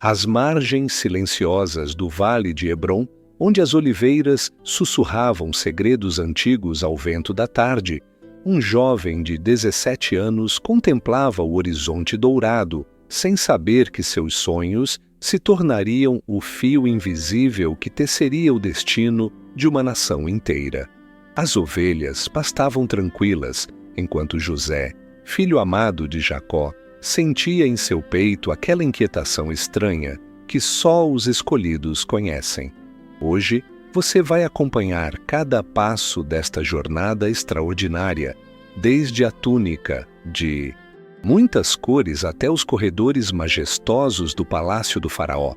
Às margens silenciosas do vale de Hebrom, onde as oliveiras sussurravam segredos antigos ao vento da tarde, um jovem de 17 anos contemplava o horizonte dourado, sem saber que seus sonhos se tornariam o fio invisível que teceria o destino de uma nação inteira. As ovelhas pastavam tranquilas, enquanto José, filho amado de Jacó, sentia em seu peito aquela inquietação estranha que só os escolhidos conhecem. Hoje, você vai acompanhar cada passo desta jornada extraordinária, desde a túnica de muitas cores até os corredores majestosos do palácio do faraó.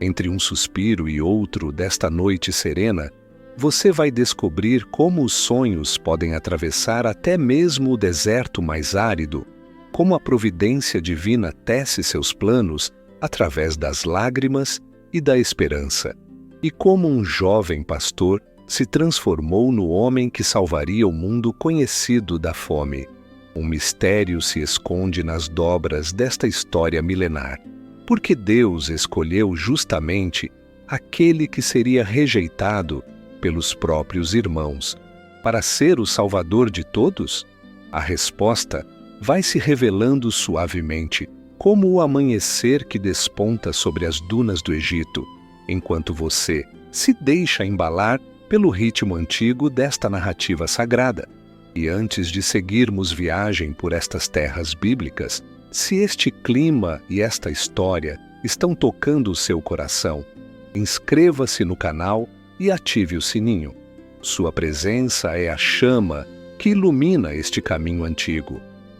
Entre um suspiro e outro desta noite serena, você vai descobrir como os sonhos podem atravessar até mesmo o deserto mais árido, como a providência divina tece seus planos através das lágrimas e da esperança, e como um jovem pastor se transformou no homem que salvaria o mundo conhecido da fome. Um mistério se esconde nas dobras desta história milenar, porque Deus escolheu justamente aquele que seria rejeitado pelos próprios irmãos, para ser o Salvador de todos? A resposta vai se revelando suavemente, como o amanhecer que desponta sobre as dunas do Egito, enquanto você se deixa embalar pelo ritmo antigo desta narrativa sagrada. E antes de seguirmos viagem por estas terras bíblicas, se este clima e esta história estão tocando o seu coração, inscreva-se no canal e ative o sininho. Sua presença é a chama que ilumina este caminho antigo.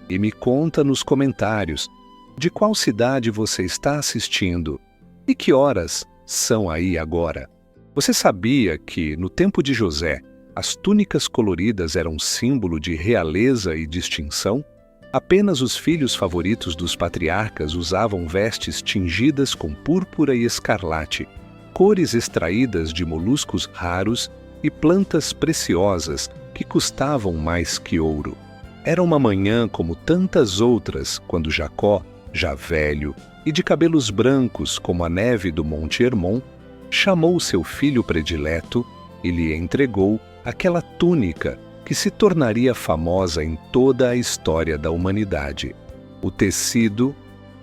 E me conta nos comentários de qual cidade você está assistindo e que horas são aí agora. Você sabia que, no tempo de José, as túnicas coloridas eram símbolo de realeza e distinção? Apenas os filhos favoritos dos patriarcas usavam vestes tingidas com púrpura e escarlate, cores extraídas de moluscos raros e plantas preciosas que custavam mais que ouro. Era uma manhã como tantas outras, quando Jacó, já velho e de cabelos brancos como a neve do Monte Hermon, chamou seu filho predileto e lhe entregou aquela túnica que se tornaria famosa em toda a história da humanidade. O tecido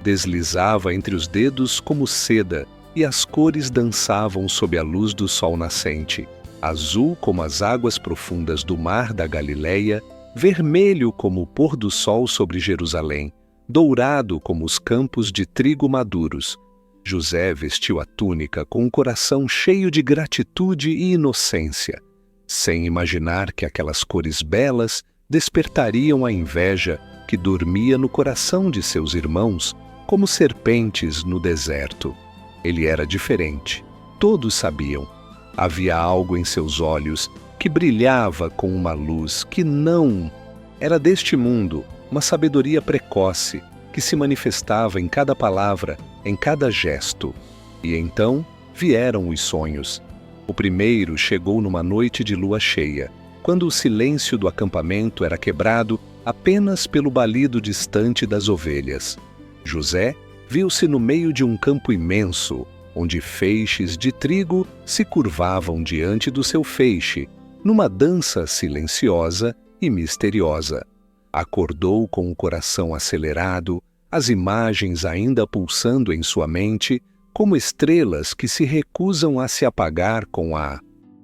deslizava entre os dedos como seda e as cores dançavam sob a luz do sol nascente, azul como as águas profundas do mar da Galileia, vermelho como o pôr do sol sobre Jerusalém, dourado como os campos de trigo maduros. José vestiu a túnica com um coração cheio de gratitude e inocência, sem imaginar que aquelas cores belas despertariam a inveja que dormia no coração de seus irmãos como serpentes no deserto. Ele era diferente, todos sabiam. Havia algo em seus olhos que brilhava com uma luz que não era deste mundo, uma sabedoria precoce que se manifestava em cada palavra, em cada gesto. E então vieram os sonhos. O primeiro chegou numa noite de lua cheia, quando o silêncio do acampamento era quebrado apenas pelo balido distante das ovelhas. José viu-se no meio de um campo imenso, onde feixes de trigo se curvavam diante do seu feixe, numa dança silenciosa e misteriosa. Acordou com o coração acelerado, as imagens ainda pulsando em sua mente, como estrelas que se recusam a se apagar com a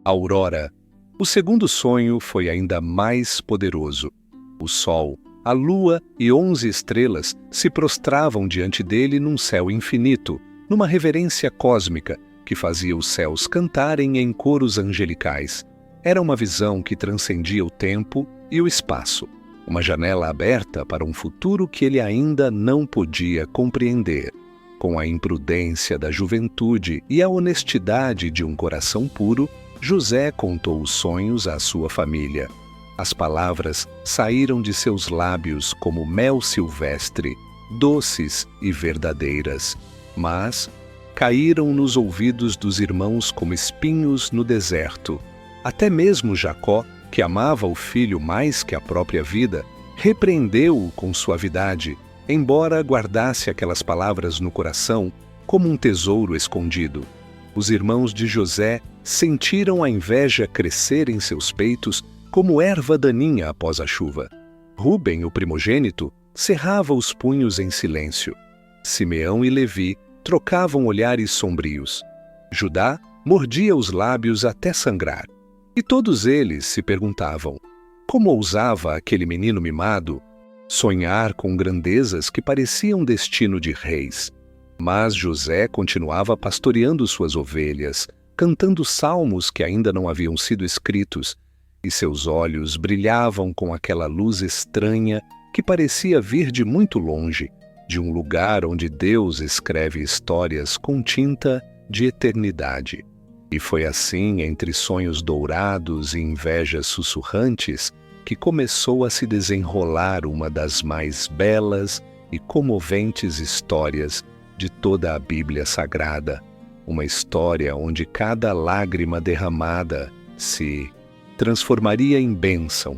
aurora. O segundo sonho foi ainda mais poderoso. O sol, a lua e 11 estrelas se prostravam diante dele num céu infinito, numa reverência cósmica que fazia os céus cantarem em coros angelicais. Era uma visão que transcendia o tempo e o espaço, uma janela aberta para um futuro que ele ainda não podia compreender. Com a imprudência da juventude e a honestidade de um coração puro, José contou os sonhos à sua família. As palavras saíram de seus lábios como mel silvestre, doces e verdadeiras, mas caíram nos ouvidos dos irmãos como espinhos no deserto. Até mesmo Jacó, que amava o filho mais que a própria vida, repreendeu-o com suavidade, embora guardasse aquelas palavras no coração como um tesouro escondido. Os irmãos de José sentiram a inveja crescer em seus peitos como erva daninha após a chuva. Rúben, o primogênito, cerrava os punhos em silêncio. Simeão e Levi trocavam olhares sombrios. Judá mordia os lábios até sangrar. E todos eles se perguntavam: como ousava aquele menino mimado sonhar com grandezas que pareciam destino de reis? Mas José continuava pastoreando suas ovelhas, cantando salmos que ainda não haviam sido escritos, e seus olhos brilhavam com aquela luz estranha que parecia vir de muito longe, de um lugar onde Deus escreve histórias com tinta de eternidade. E foi assim, entre sonhos dourados e invejas sussurrantes, que começou a se desenrolar uma das mais belas e comoventes histórias de toda a Bíblia Sagrada, uma história onde cada lágrima derramada se transformaria em bênção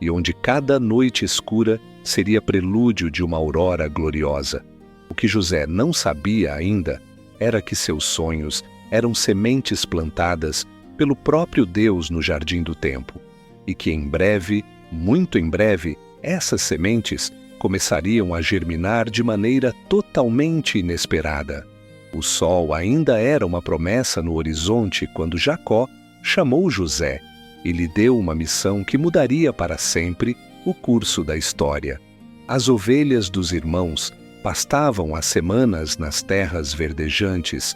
e onde cada noite escura seria prelúdio de uma aurora gloriosa. O que José não sabia ainda era que seus sonhos eram sementes plantadas pelo próprio Deus no jardim do tempo, e que em breve, muito em breve, essas sementes começariam a germinar de maneira totalmente inesperada. O sol ainda era uma promessa no horizonte quando Jacó chamou José e lhe deu uma missão que mudaria para sempre o curso da história. As ovelhas dos irmãos pastavam há semanas nas terras verdejantes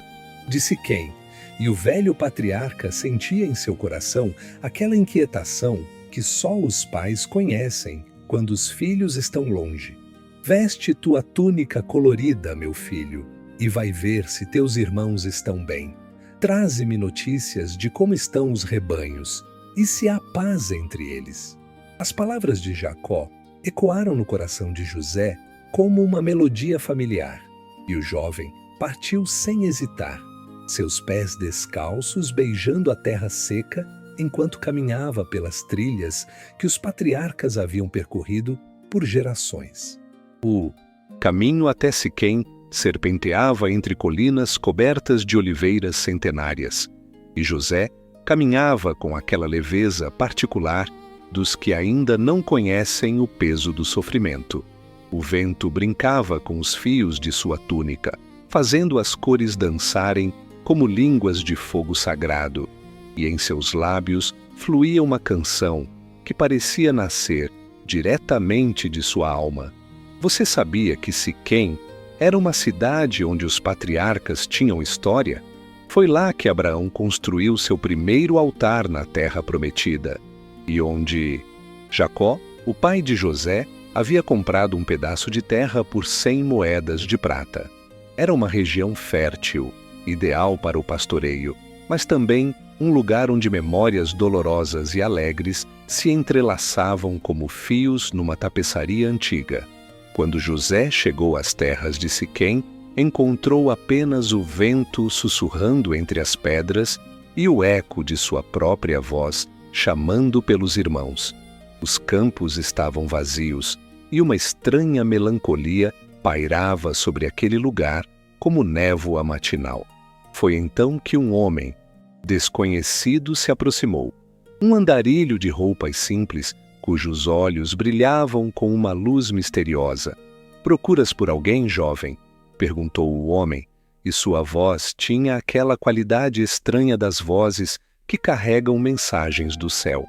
de Siquém, e o velho patriarca sentia em seu coração aquela inquietação que só os pais conhecem quando os filhos estão longe. Veste tua túnica colorida, meu filho, e vai ver se teus irmãos estão bem. Traze-me notícias de como estão os rebanhos e se há paz entre eles. As palavras de Jacó ecoaram no coração de José como uma melodia familiar, e o jovem partiu sem hesitar, seus pés descalços beijando a terra seca enquanto caminhava pelas trilhas que os patriarcas haviam percorrido por gerações. O caminho até Siquém serpenteava entre colinas cobertas de oliveiras centenárias, e José caminhava com aquela leveza particular dos que ainda não conhecem o peso do sofrimento. O vento brincava com os fios de sua túnica, fazendo as cores dançarem como línguas de fogo sagrado, e em seus lábios fluía uma canção que parecia nascer diretamente de sua alma. Você sabia que Siquém era uma cidade onde os patriarcas tinham história? Foi lá que Abraão construiu seu primeiro altar na terra prometida, e onde Jacó, o pai de José, havia comprado um pedaço de terra por 100 moedas de prata. Era uma região fértil, ideal para o pastoreio, mas também um lugar onde memórias dolorosas e alegres se entrelaçavam como fios numa tapeçaria antiga. Quando José chegou às terras de Siquém, encontrou apenas o vento sussurrando entre as pedras e o eco de sua própria voz chamando pelos irmãos. Os campos estavam vazios e uma estranha melancolia pairava sobre aquele lugar como névoa matinal. Foi então que um homem desconhecido se aproximou. Um andarilho de roupas simples, cujos olhos brilhavam com uma luz misteriosa. "Procuras por alguém, jovem?" perguntou o homem, e sua voz tinha aquela qualidade estranha das vozes que carregam mensagens do céu.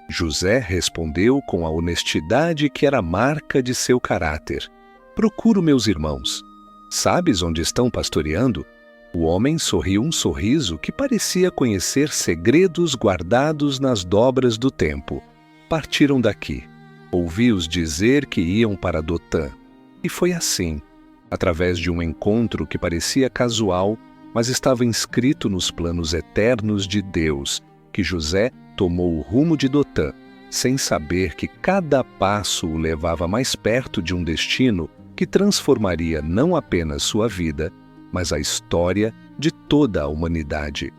José respondeu com a honestidade que era marca de seu caráter: "Procuro meus irmãos. Sabes onde estão pastoreando?" O homem sorriu um sorriso que parecia conhecer segredos guardados nas dobras do tempo. "Partiram daqui. Ouvi-os dizer que iam para Dotã." E foi assim, através de um encontro que parecia casual, mas estava inscrito nos planos eternos de Deus, que José tomou o rumo de Dotã, sem saber que cada passo o levava mais perto de um destino que transformaria não apenas sua vida, mas a história de toda a humanidade.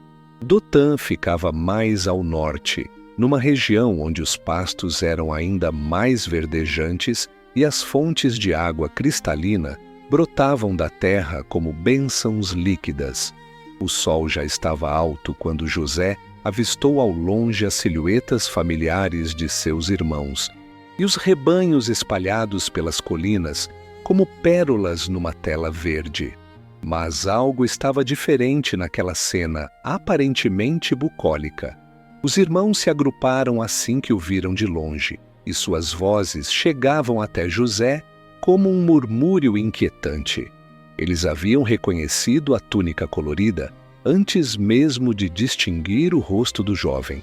Dotã ficava mais ao norte, numa região onde os pastos eram ainda mais verdejantes e as fontes de água cristalina brotavam da terra como bênçãos líquidas. O sol já estava alto quando José avistou ao longe as silhuetas familiares de seus irmãos e os rebanhos espalhados pelas colinas como pérolas numa tela verde. Mas algo estava diferente naquela cena aparentemente bucólica. Os irmãos se agruparam assim que o viram de longe, e suas vozes chegavam até José como um murmúrio inquietante. Eles haviam reconhecido a túnica colorida antes mesmo de distinguir o rosto do jovem.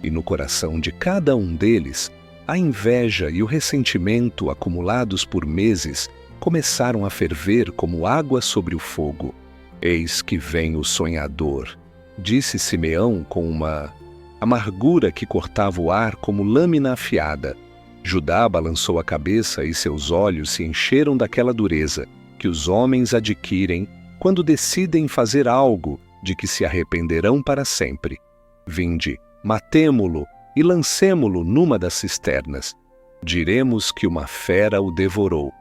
E no coração de cada um deles, a inveja e o ressentimento acumulados por meses começaram a ferver como água sobre o fogo. «Eis que vem o sonhador», disse Simeão com uma amargura que cortava o ar como lâmina afiada. Judá balançou a cabeça e seus olhos se encheram daquela dureza que os homens adquirem quando decidem fazer algo de que se arrependerão para sempre. «Vinde, matemo-lo e lancemo-lo numa das cisternas. Diremos que uma fera o devorou.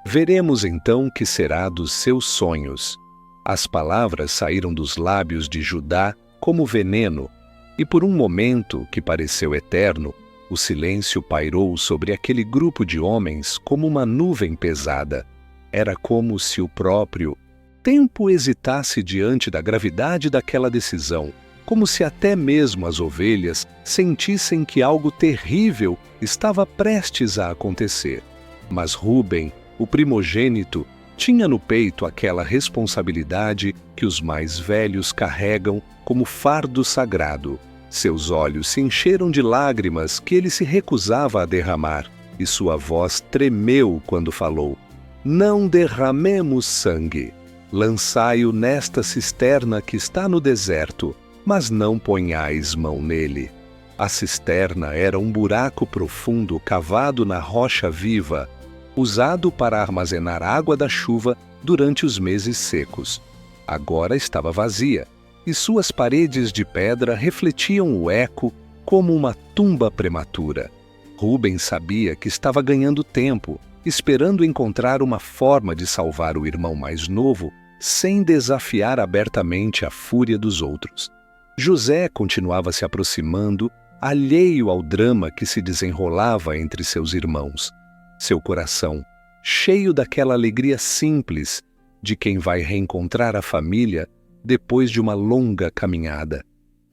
Veremos então que será dos seus sonhos». As palavras saíram dos lábios de Judá como veneno, e por um momento que pareceu eterno, o silêncio pairou sobre aquele grupo de homens como uma nuvem pesada. Era como se o próprio tempo hesitasse diante da gravidade daquela decisão, como se até mesmo as ovelhas sentissem que algo terrível estava prestes a acontecer. Mas Rúben, o primogênito, tinha no peito aquela responsabilidade que os mais velhos carregam como fardo sagrado. Seus olhos se encheram de lágrimas que ele se recusava a derramar, e sua voz tremeu quando falou: «Não derramemos sangue. Lançai-o nesta cisterna que está no deserto, mas não ponhais mão nele». A cisterna era um buraco profundo cavado na rocha viva, usado para armazenar água da chuva durante os meses secos. Agora estava vazia, e suas paredes de pedra refletiam o eco como uma tumba prematura. Rúben sabia que estava ganhando tempo, esperando encontrar uma forma de salvar o irmão mais novo sem desafiar abertamente a fúria dos outros. José continuava se aproximando, alheio ao drama que se desenrolava entre seus irmãos. Seu coração, cheio daquela alegria simples de quem vai reencontrar a família depois de uma longa caminhada.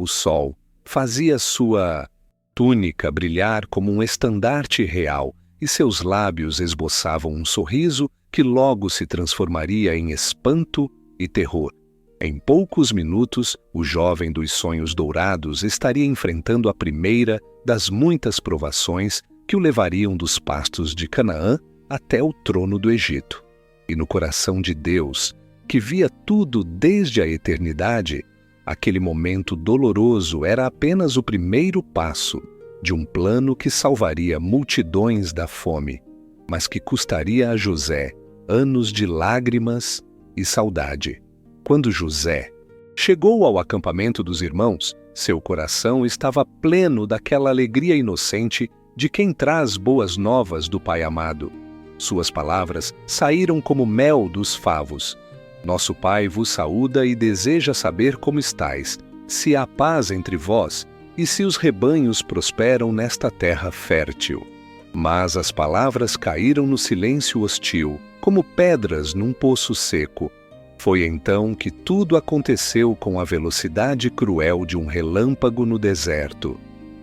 O sol fazia sua túnica brilhar como um estandarte real e seus lábios esboçavam um sorriso que logo se transformaria em espanto e terror. Em poucos minutos, o jovem dos sonhos dourados estaria enfrentando a primeira das muitas provações que o levariam dos pastos de Canaã até o trono do Egito. E no coração de Deus, que via tudo desde a eternidade, aquele momento doloroso era apenas o primeiro passo de um plano que salvaria multidões da fome, mas que custaria a José anos de lágrimas e saudade. Quando José chegou ao acampamento dos irmãos, seu coração estava pleno daquela alegria inocente de quem traz boas novas do Pai amado. Suas palavras saíram como mel dos favos. Nosso Pai vos saúda e deseja saber como estais, se há paz entre vós e se os rebanhos prosperam nesta terra fértil. Mas as palavras caíram no silêncio hostil, como pedras num poço seco. Foi então que tudo aconteceu com a velocidade cruel de um relâmpago no deserto.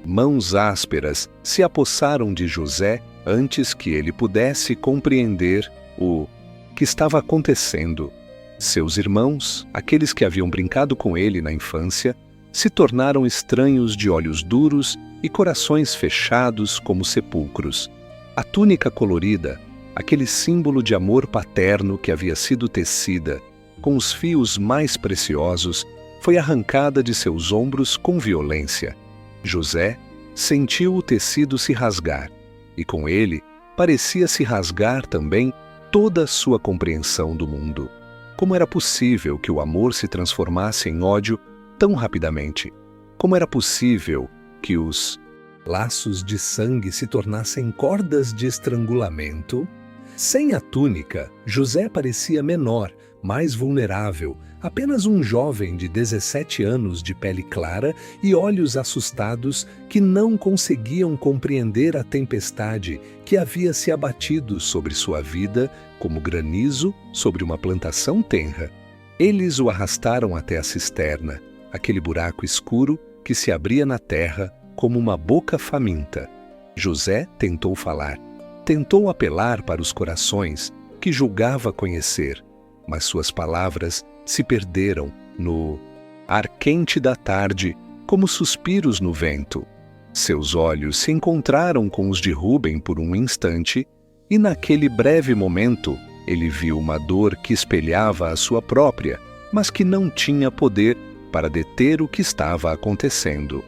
Mãos ásperas se apossaram de José antes que ele pudesse compreender o que estava acontecendo. Seus irmãos, aqueles que haviam brincado com ele na infância, se tornaram estranhos de olhos duros e corações fechados como sepulcros. A túnica colorida, aquele símbolo de amor paterno que havia sido tecida com os fios mais preciosos, foi arrancada de seus ombros com violência. José sentiu o tecido se rasgar, e com ele parecia se rasgar também toda a sua compreensão do mundo. Como era possível que o amor se transformasse em ódio tão rapidamente? Como era possível que os laços de sangue se tornassem cordas de estrangulamento? Sem a túnica, José parecia menor, mais vulnerável, apenas um jovem de 17 anos de pele clara e olhos assustados que não conseguiam compreender a tempestade que havia se abatido sobre sua vida como granizo sobre uma plantação tenra. Eles o arrastaram até a cisterna, aquele buraco escuro que se abria na terra como uma boca faminta. José tentou falar, tentou apelar para os corações que julgava conhecer, mas suas palavras se perderam no ar quente da tarde, como suspiros no vento. Seus olhos se encontraram com os de Rúben por um instante, e naquele breve momento ele viu uma dor que espelhava a sua própria, mas que não tinha poder para deter o que estava acontecendo.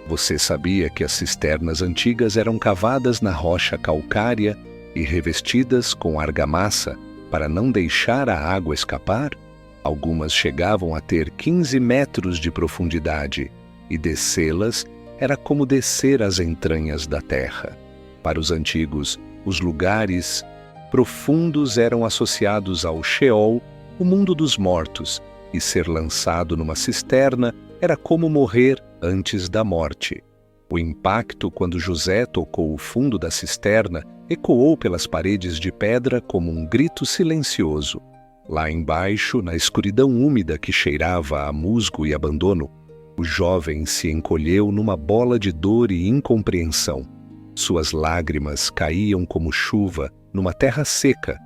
Você sabia que as cisternas antigas eram cavadas na rocha calcária e revestidas com argamassa para não deixar a água escapar? Algumas chegavam a ter 15 metros de profundidade, e descê-las era como descer as entranhas da terra. Para os antigos, os lugares profundos eram associados ao Sheol, o mundo dos mortos, e ser lançado numa cisterna era como morrer antes da morte. O impacto quando José tocou o fundo da cisterna ecoou pelas paredes de pedra como um grito silencioso. Lá embaixo, na escuridão úmida que cheirava a musgo e abandono, o jovem se encolheu numa bola de dor e incompreensão. Suas lágrimas caíam como chuva numa terra seca,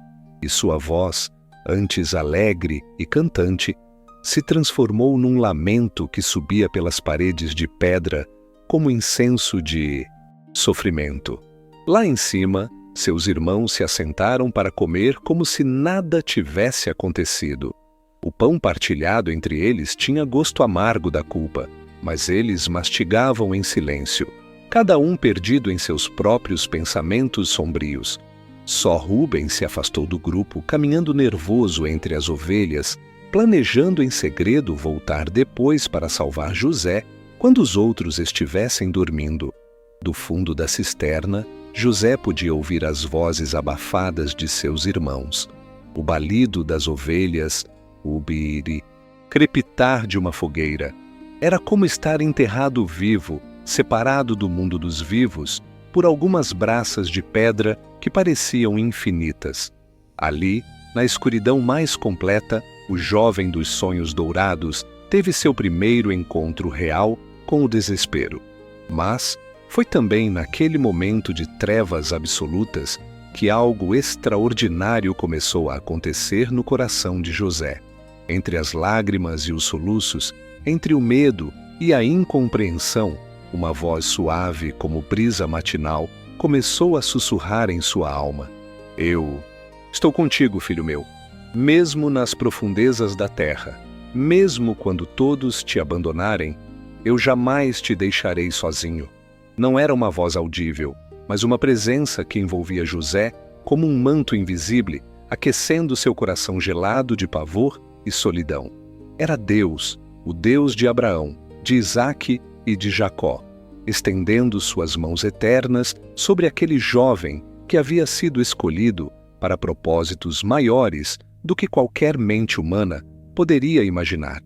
e sua voz, antes alegre e cantante, se transformou num lamento que subia pelas paredes de pedra como incenso de sofrimento. Lá em cima, seus irmãos se assentaram para comer como se nada tivesse acontecido. O pão partilhado entre eles tinha gosto amargo da culpa, mas eles mastigavam em silêncio, cada um perdido em seus próprios pensamentos sombrios. Só Rúben se afastou do grupo, caminhando nervoso entre as ovelhas, planejando em segredo voltar depois para salvar José quando os outros estivessem dormindo. Do fundo da cisterna, José podia ouvir as vozes abafadas de seus irmãos, o balido das ovelhas, o biri, crepitar de uma fogueira. Era como estar enterrado vivo, separado do mundo dos vivos, por algumas braças de pedra que pareciam infinitas. Ali, na escuridão mais completa, o jovem dos sonhos dourados teve seu primeiro encontro real com o desespero. Mas foi também naquele momento de trevas absolutas que algo extraordinário começou a acontecer no coração de José. Entre as lágrimas e os soluços, entre o medo e a incompreensão, uma voz suave como brisa matinal começou a sussurrar em sua alma. Eu estou contigo, filho meu, mesmo nas profundezas da terra, mesmo quando todos te abandonarem, eu jamais te deixarei sozinho. Não era uma voz audível, mas uma presença que envolvia José como um manto invisível, aquecendo seu coração gelado de pavor e solidão. Era Deus, o Deus de Abraão, de Isaque e de Jacó, estendendo suas mãos eternas sobre aquele jovem que havia sido escolhido para propósitos maiores do que qualquer mente humana poderia imaginar.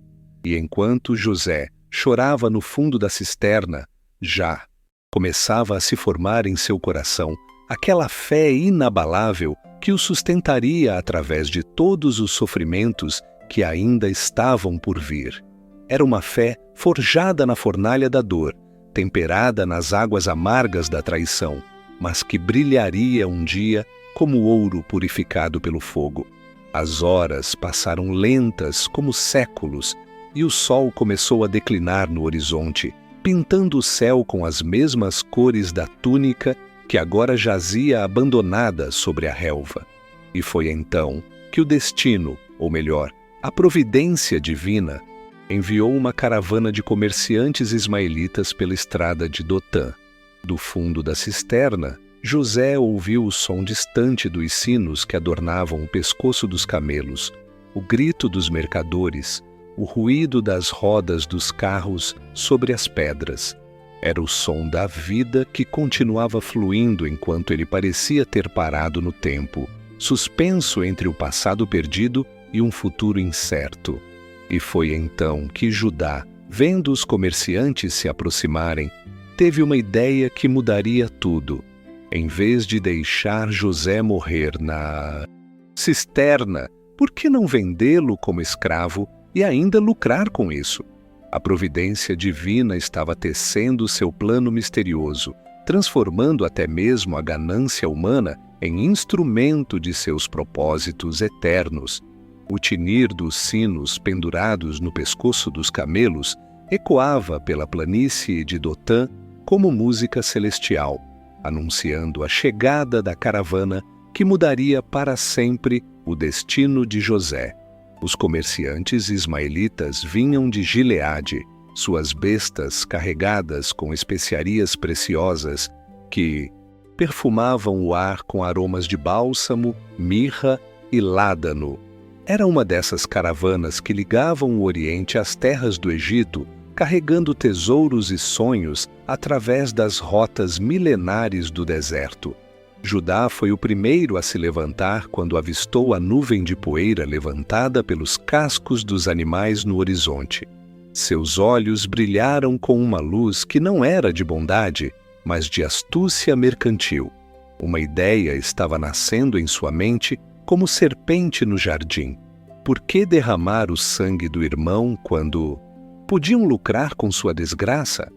E enquanto José chorava no fundo da cisterna, já começava a se formar em seu coração aquela fé inabalável que o sustentaria através de todos os sofrimentos que ainda estavam por vir. Era uma fé forjada na fornalha da dor, temperada nas águas amargas da traição, mas que brilharia um dia como ouro purificado pelo fogo. As horas passaram lentas como séculos e o sol começou a declinar no horizonte, pintando o céu com as mesmas cores da túnica que agora jazia abandonada sobre a relva. E foi então que o destino, ou melhor, a providência divina, enviou uma caravana de comerciantes ismaelitas pela estrada de Dotã. Do fundo da cisterna, José ouviu o som distante dos sinos que adornavam o pescoço dos camelos, o grito dos mercadores, o ruído das rodas dos carros sobre as pedras. Era o som da vida que continuava fluindo enquanto ele parecia ter parado no tempo. suspenso entre o passado perdido e um futuro incerto. E foi então que Judá, vendo os comerciantes se aproximarem, teve uma ideia que mudaria tudo. Em vez de deixar José morrer na cisterna, por que não vendê-lo como escravo e ainda lucrar com isso? A providência divina estava tecendo seu plano misterioso, transformando até mesmo a ganância humana em instrumento de seus propósitos eternos. O tinir dos sinos pendurados no pescoço dos camelos ecoava pela planície de Dotã como música celestial, anunciando a chegada da caravana que mudaria para sempre o destino de José. Os comerciantes ismaelitas vinham de Gileade, suas bestas carregadas com especiarias preciosas que perfumavam o ar com aromas de bálsamo, mirra e ládano. Era uma dessas caravanas que ligavam o Oriente às terras do Egito, carregando tesouros e sonhos através das rotas milenares do deserto. Judá foi o primeiro a se levantar quando avistou a nuvem de poeira levantada pelos cascos dos animais no horizonte. Seus olhos brilharam com uma luz que não era de bondade, mas de astúcia mercantil. Uma ideia estava nascendo em sua mente como serpente no jardim. Por que derramar o sangue do irmão quando podiam lucrar com sua desgraça?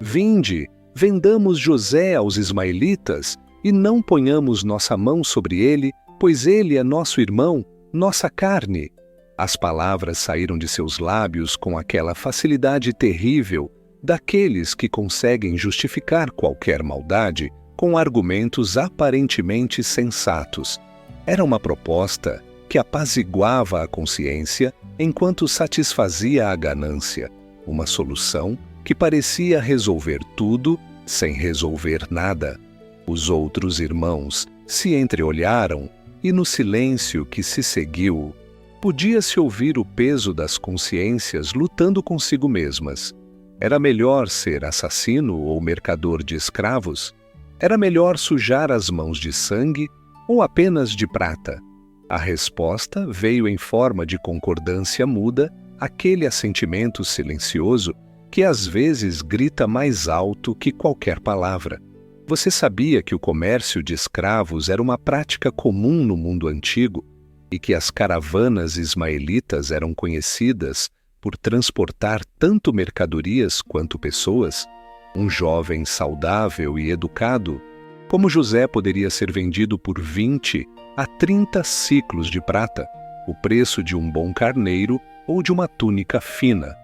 Vinde, vendamos José aos ismaelitas e não ponhamos nossa mão sobre ele, pois ele é nosso irmão, nossa carne. As palavras saíram de seus lábios com aquela facilidade terrível daqueles que conseguem justificar qualquer maldade com argumentos aparentemente sensatos. Era uma proposta que apaziguava a consciência enquanto satisfazia a ganância, uma solução que parecia resolver tudo sem resolver nada. Os outros irmãos se entreolharam e no silêncio que se seguiu, podia-se ouvir o peso das consciências lutando consigo mesmas. Era melhor ser assassino ou mercador de escravos? Era melhor sujar as mãos de sangue ou apenas de prata? A resposta veio em forma de concordância muda, aquele assentimento silencioso que às vezes grita mais alto que qualquer palavra. Você sabia que o comércio de escravos era uma prática comum no mundo antigo e que as caravanas ismaelitas eram conhecidas por transportar tanto mercadorias quanto pessoas? Um jovem saudável e educado, como José, poderia ser vendido por 20 a 30 siclos de prata, o preço de um bom carneiro ou de uma túnica fina.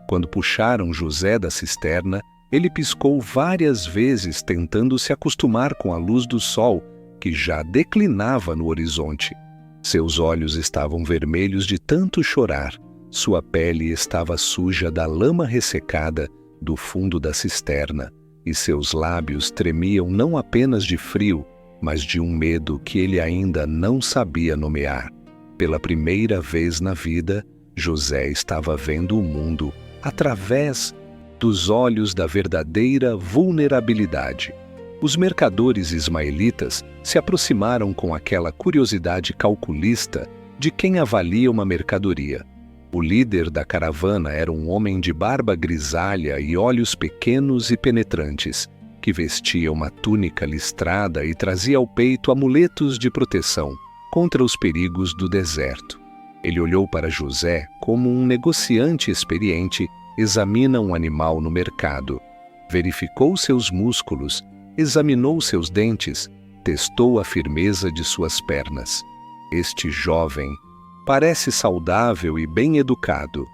Quando puxaram José da cisterna, ele piscou várias vezes tentando se acostumar com a luz do sol, que já declinava no horizonte. Seus olhos estavam vermelhos de tanto chorar, sua pele estava suja da lama ressecada do fundo da cisterna, e seus lábios tremiam não apenas de frio, mas de um medo que ele ainda não sabia nomear. Pela primeira vez na vida, José estava vendo o mundo através dos olhos da verdadeira vulnerabilidade. Os mercadores ismaelitas se aproximaram com aquela curiosidade calculista de quem avalia uma mercadoria. O líder da caravana era um homem de barba grisalha e olhos pequenos e penetrantes, que vestia uma túnica listrada e trazia ao peito amuletos de proteção contra os perigos do deserto. Ele olhou para José como um negociante experiente examina um animal no mercado. Verificou seus músculos, examinou seus dentes, testou a firmeza de suas pernas. Este jovem parece saudável e bem educado.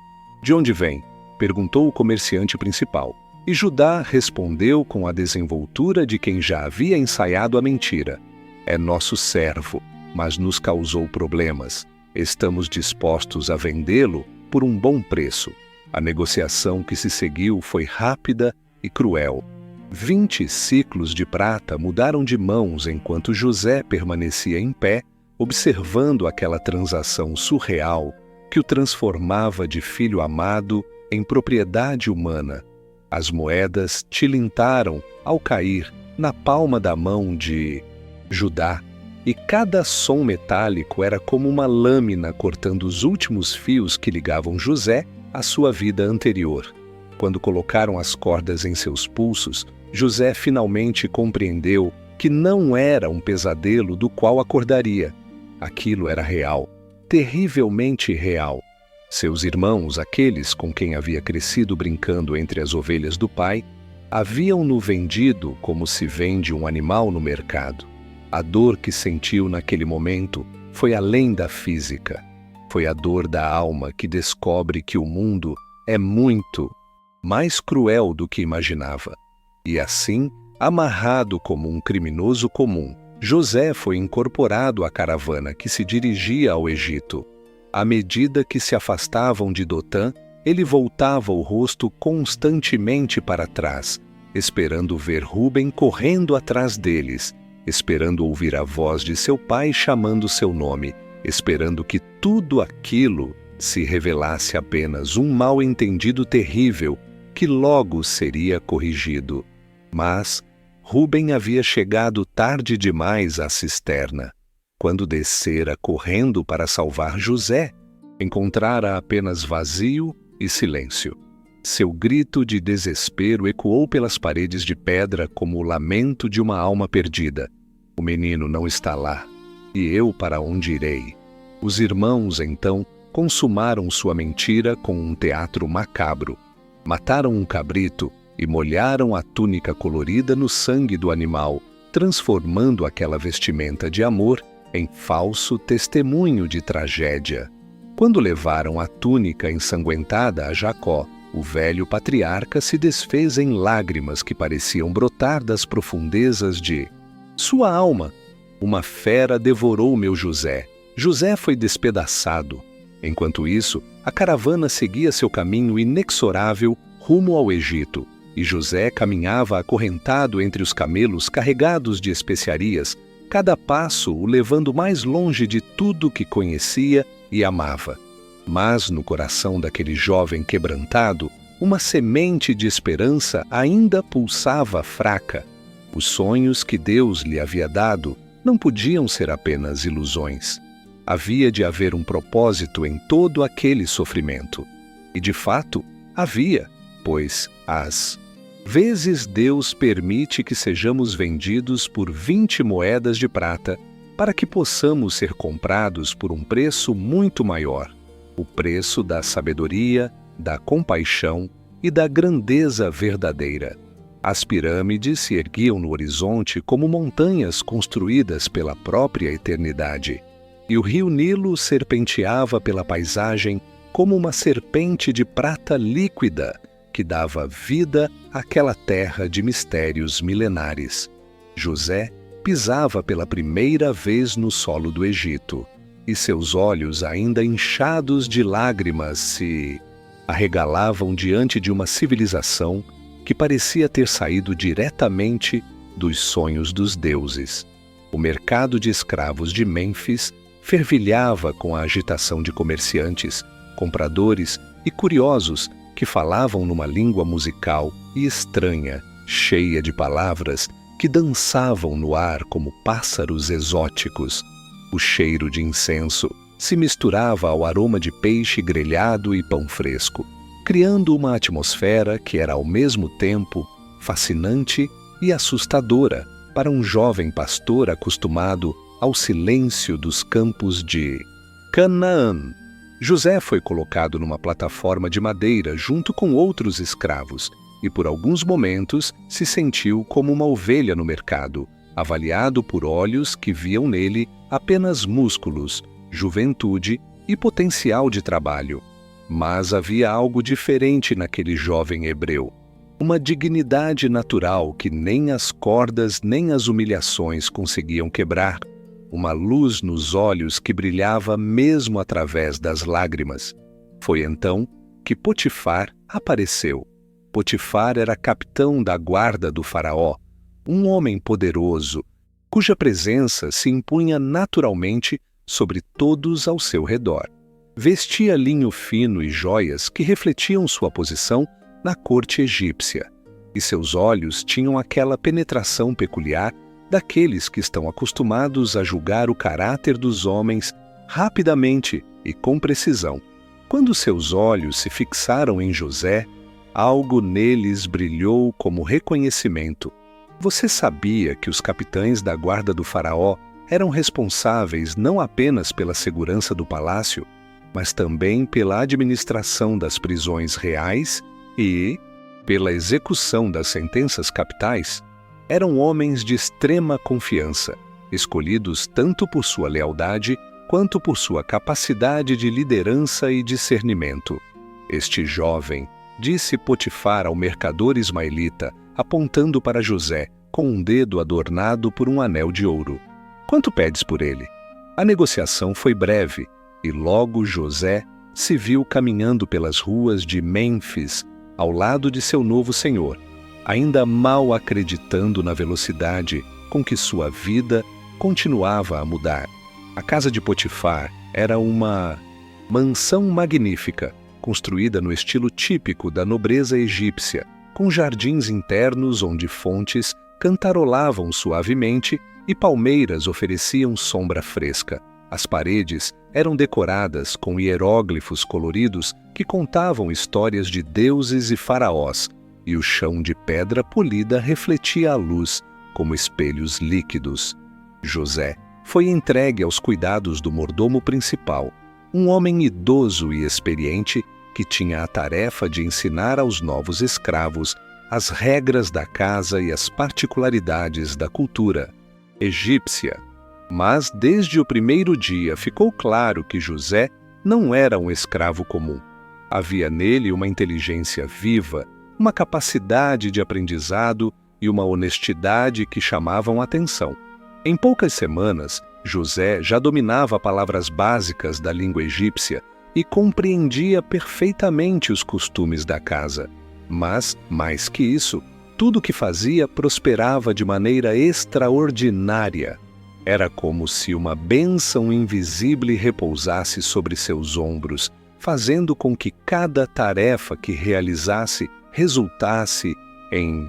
De onde vem? Perguntou o comerciante principal. E Judá respondeu com a desenvoltura de quem já havia ensaiado a mentira. É nosso servo, mas nos causou problemas. Estamos dispostos a vendê-lo por um bom preço. A negociação que se seguiu foi rápida e cruel. 20 ciclos de prata mudaram de mãos enquanto José permanecia em pé, observando aquela transação surreal que o transformava de filho amado em propriedade humana. As moedas tilintaram ao cair na palma da mão de Judá. e cada som metálico era como uma lâmina cortando os últimos fios que ligavam José à sua vida anterior. Quando colocaram as cordas em seus pulsos, José finalmente compreendeu que não era um pesadelo do qual acordaria. Aquilo era real, terrivelmente real. Seus irmãos, aqueles com quem havia crescido brincando entre as ovelhas do pai, haviam-no vendido como se vende um animal no mercado. A dor que sentiu naquele momento foi além da física. Foi a dor da alma que descobre que o mundo é muito mais cruel do que imaginava. E assim, amarrado como um criminoso comum, José foi incorporado à caravana que se dirigia ao Egito. À medida que se afastavam de Dotã, ele voltava o rosto constantemente para trás, esperando ver Rúben correndo atrás deles, esperando ouvir a voz de seu pai chamando seu nome, esperando que tudo aquilo se revelasse apenas um mal-entendido terrível que logo seria corrigido. Mas Rúben havia chegado tarde demais à cisterna. Quando descera correndo para salvar José, encontrara apenas vazio e silêncio. Seu grito de desespero ecoou pelas paredes de pedra como o lamento de uma alma perdida. O menino não está lá, e eu para onde irei? Os irmãos, então, consumaram sua mentira com um teatro macabro. Mataram um cabrito e molharam a túnica colorida no sangue do animal, transformando aquela vestimenta de amor em falso testemunho de tragédia. Quando levaram a túnica ensanguentada a Jacó, o velho patriarca se desfez em lágrimas que pareciam brotar das profundezas de sua alma. Uma fera devorou meu José. José foi despedaçado. Enquanto isso, a caravana seguia seu caminho inexorável rumo ao Egito, e José caminhava acorrentado entre os camelos carregados de especiarias, cada passo o levando mais longe de tudo que conhecia e amava. Mas no coração daquele jovem quebrantado, uma semente de esperança ainda pulsava fraca. Os sonhos que Deus lhe havia dado não podiam ser apenas ilusões. Havia de haver um propósito em todo aquele sofrimento. E de fato, havia, pois às vezes Deus permite que sejamos vendidos por 20 moedas de prata para que possamos ser comprados por um preço muito maior, o preço da sabedoria, da compaixão e da grandeza verdadeira. As pirâmides se erguiam no horizonte como montanhas construídas pela própria eternidade, e o rio Nilo serpenteava pela paisagem como uma serpente de prata líquida que dava vida àquela terra de mistérios milenares. José pisava pela primeira vez no solo do Egito, e seus olhos, ainda inchados de lágrimas, se arregalavam diante de uma civilização que parecia ter saído diretamente dos sonhos dos deuses. O mercado de escravos de Mênfis fervilhava com a agitação de comerciantes, compradores e curiosos que falavam numa língua musical e estranha, cheia de palavras que dançavam no ar como pássaros exóticos. O cheiro de incenso se misturava ao aroma de peixe grelhado e pão fresco, criando uma atmosfera que era ao mesmo tempo fascinante e assustadora para um jovem pastor acostumado ao silêncio dos campos de Canaã. José foi colocado numa plataforma de madeira junto com outros escravos e por alguns momentos se sentiu como uma ovelha no mercado, avaliado por olhos que viam nele apenas músculos, juventude e potencial de trabalho. Mas havia algo diferente naquele jovem hebreu, uma dignidade natural que nem as cordas nem as humilhações conseguiam quebrar, uma luz nos olhos que brilhava mesmo através das lágrimas. Foi então que Potifar apareceu. Potifar era capitão da guarda do faraó, um homem poderoso, cuja presença se impunha naturalmente sobre todos ao seu redor. Vestia linho fino e joias que refletiam sua posição na corte egípcia, e seus olhos tinham aquela penetração peculiar daqueles que estão acostumados a julgar o caráter dos homens rapidamente e com precisão. Quando seus olhos se fixaram em José, algo neles brilhou como reconhecimento. Você sabia que os capitães da guarda do faraó eram responsáveis não apenas pela segurança do palácio, mas também pela administração das prisões reais e pela execução das sentenças capitais? Eram homens de extrema confiança, escolhidos tanto por sua lealdade quanto por sua capacidade de liderança e discernimento. Este jovem, disse Potifar ao mercador ismaelita, apontando para José, com um dedo adornado por um anel de ouro: quanto pedes por ele? A negociação foi breve, e logo José se viu caminhando pelas ruas de Mênfis, ao lado de seu novo senhor, ainda mal acreditando na velocidade com que sua vida continuava a mudar. A casa de Potifar era uma mansão magnífica, construída no estilo típico da nobreza egípcia, com jardins internos onde fontes cantarolavam suavemente e palmeiras ofereciam sombra fresca. As paredes eram decoradas com hieróglifos coloridos que contavam histórias de deuses e faraós, e o chão de pedra polida refletia a luz como espelhos líquidos. José foi entregue aos cuidados do mordomo principal, um homem idoso e experiente que tinha a tarefa de ensinar aos novos escravos as regras da casa e as particularidades da cultura egípcia. Mas desde o primeiro dia ficou claro que José não era um escravo comum. Havia nele uma inteligência viva, uma capacidade de aprendizado e uma honestidade que chamavam atenção. Em poucas semanas, José já dominava palavras básicas da língua egípcia e compreendia perfeitamente os costumes da casa. Mas, mais que isso, tudo o que fazia prosperava de maneira extraordinária. Era como se uma bênção invisível repousasse sobre seus ombros, fazendo com que cada tarefa que realizasse resultasse em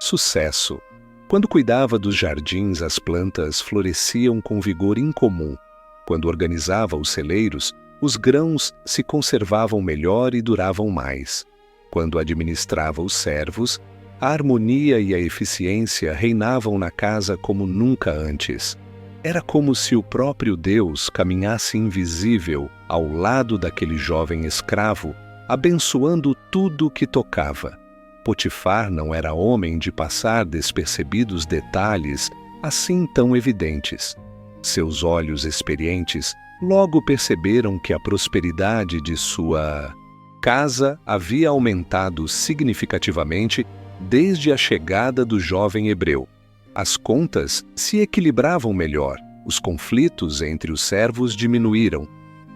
sucesso. Quando cuidava dos jardins, as plantas floresciam com vigor incomum. Quando organizava os celeiros, os grãos se conservavam melhor e duravam mais. Quando administrava os servos, a harmonia e a eficiência reinavam na casa como nunca antes. Era como se o próprio Deus caminhasse invisível ao lado daquele jovem escravo, abençoando tudo o que tocava. Potifar não era homem de passar despercebidos detalhes assim tão evidentes. Seus olhos experientes logo perceberam que a prosperidade de sua casa havia aumentado significativamente desde a chegada do jovem hebreu. As contas se equilibravam melhor, os conflitos entre os servos diminuíram,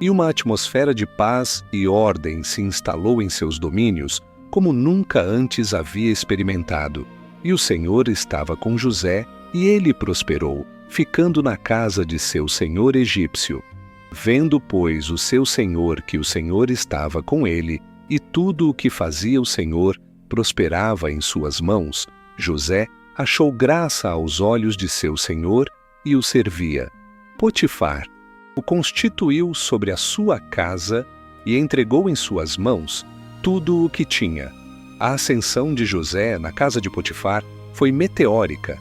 e uma atmosfera de paz e ordem se instalou em seus domínios como nunca antes havia experimentado. E o Senhor estava com José, e ele prosperou, ficando na casa de seu senhor egípcio. Vendo, pois, o seu senhor que o Senhor estava com ele, e tudo o que fazia o Senhor prosperava em suas mãos, José achou graça aos olhos de seu senhor e o servia. Potifar o constituiu sobre a sua casa e entregou em suas mãos tudo o que tinha. A ascensão de José na casa de Potifar foi meteórica.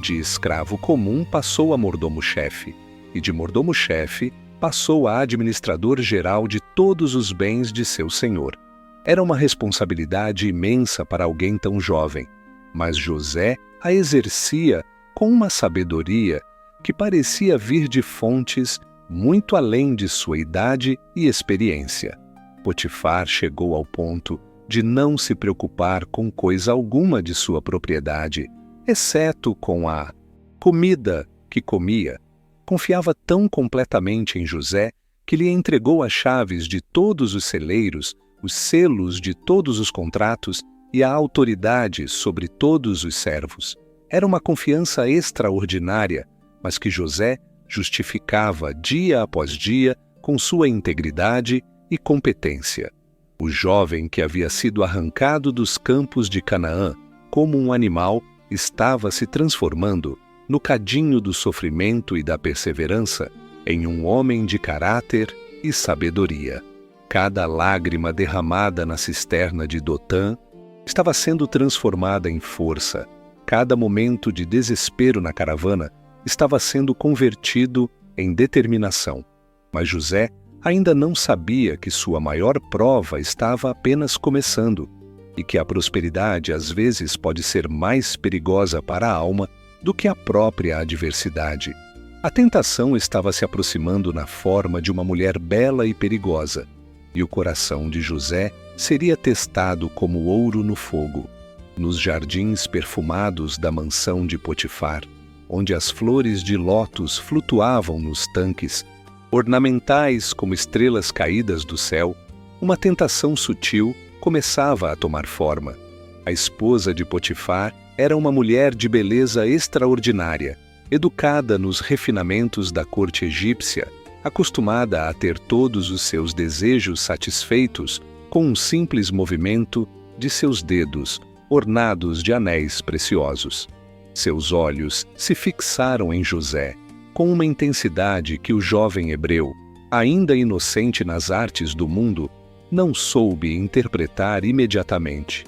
De escravo comum passou a mordomo-chefe, e de mordomo-chefe passou a administrador-geral de todos os bens de seu senhor. Era uma responsabilidade imensa para alguém tão jovem, mas José a exercia com uma sabedoria que parecia vir de fontes muito além de sua idade e experiência. Potifar chegou ao ponto de não se preocupar com coisa alguma de sua propriedade, exceto com a comida que comia. Confiava tão completamente em José que lhe entregou as chaves de todos os celeiros, os selos de todos os contratos e a autoridade sobre todos os servos. Era uma confiança extraordinária, mas que José justificava dia após dia com sua integridade e competência. O jovem que havia sido arrancado dos campos de Canaã como um animal estava se transformando no cadinho do sofrimento e da perseverança, em um homem de caráter e sabedoria. Cada lágrima derramada na cisterna de Dotã estava sendo transformada em força. Cada momento de desespero na caravana estava sendo convertido em determinação. Mas José ainda não sabia que sua maior prova estava apenas começando e que a prosperidade às vezes pode ser mais perigosa para a alma do que a própria adversidade. A tentação estava se aproximando na forma de uma mulher bela e perigosa, e o coração de José seria testado como ouro no fogo. Nos jardins perfumados da mansão de Potifar, onde as flores de lótus flutuavam nos tanques, ornamentais como estrelas caídas do céu, uma tentação sutil começava a tomar forma. A esposa de Potifar era uma mulher de beleza extraordinária, educada nos refinamentos da corte egípcia, acostumada a ter todos os seus desejos satisfeitos com um simples movimento de seus dedos, ornados de anéis preciosos. Seus olhos se fixaram em José, com uma intensidade que o jovem hebreu, ainda inocente nas artes do mundo, não soube interpretar imediatamente.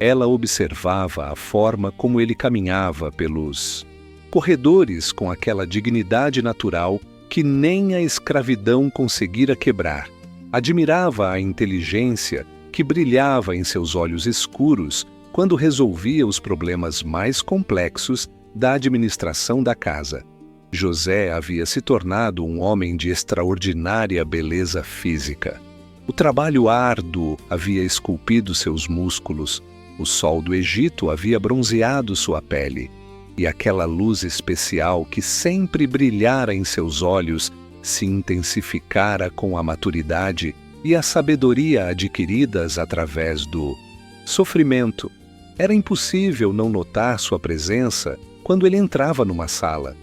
Ela observava a forma como ele caminhava pelos corredores com aquela dignidade natural que nem a escravidão conseguira quebrar. Admirava a inteligência que brilhava em seus olhos escuros quando resolvia os problemas mais complexos da administração da casa. José havia se tornado um homem de extraordinária beleza física. O trabalho árduo havia esculpido seus músculos, o sol do Egito havia bronzeado sua pele, e aquela luz especial que sempre brilhara em seus olhos se intensificara com a maturidade e a sabedoria adquiridas através do sofrimento. Era impossível não notar sua presença quando ele entrava numa sala.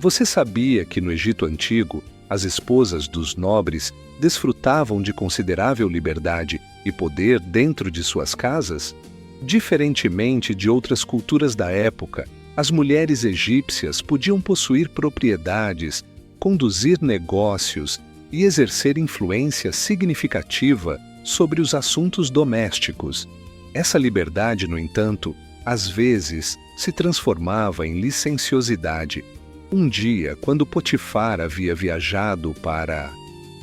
Você sabia que no Egito Antigo, as esposas dos nobres desfrutavam de considerável liberdade e poder dentro de suas casas? Diferentemente de outras culturas da época, as mulheres egípcias podiam possuir propriedades, conduzir negócios e exercer influência significativa sobre os assuntos domésticos. Essa liberdade, no entanto, às vezes se transformava em licenciosidade. Um dia, quando Potifar havia viajado para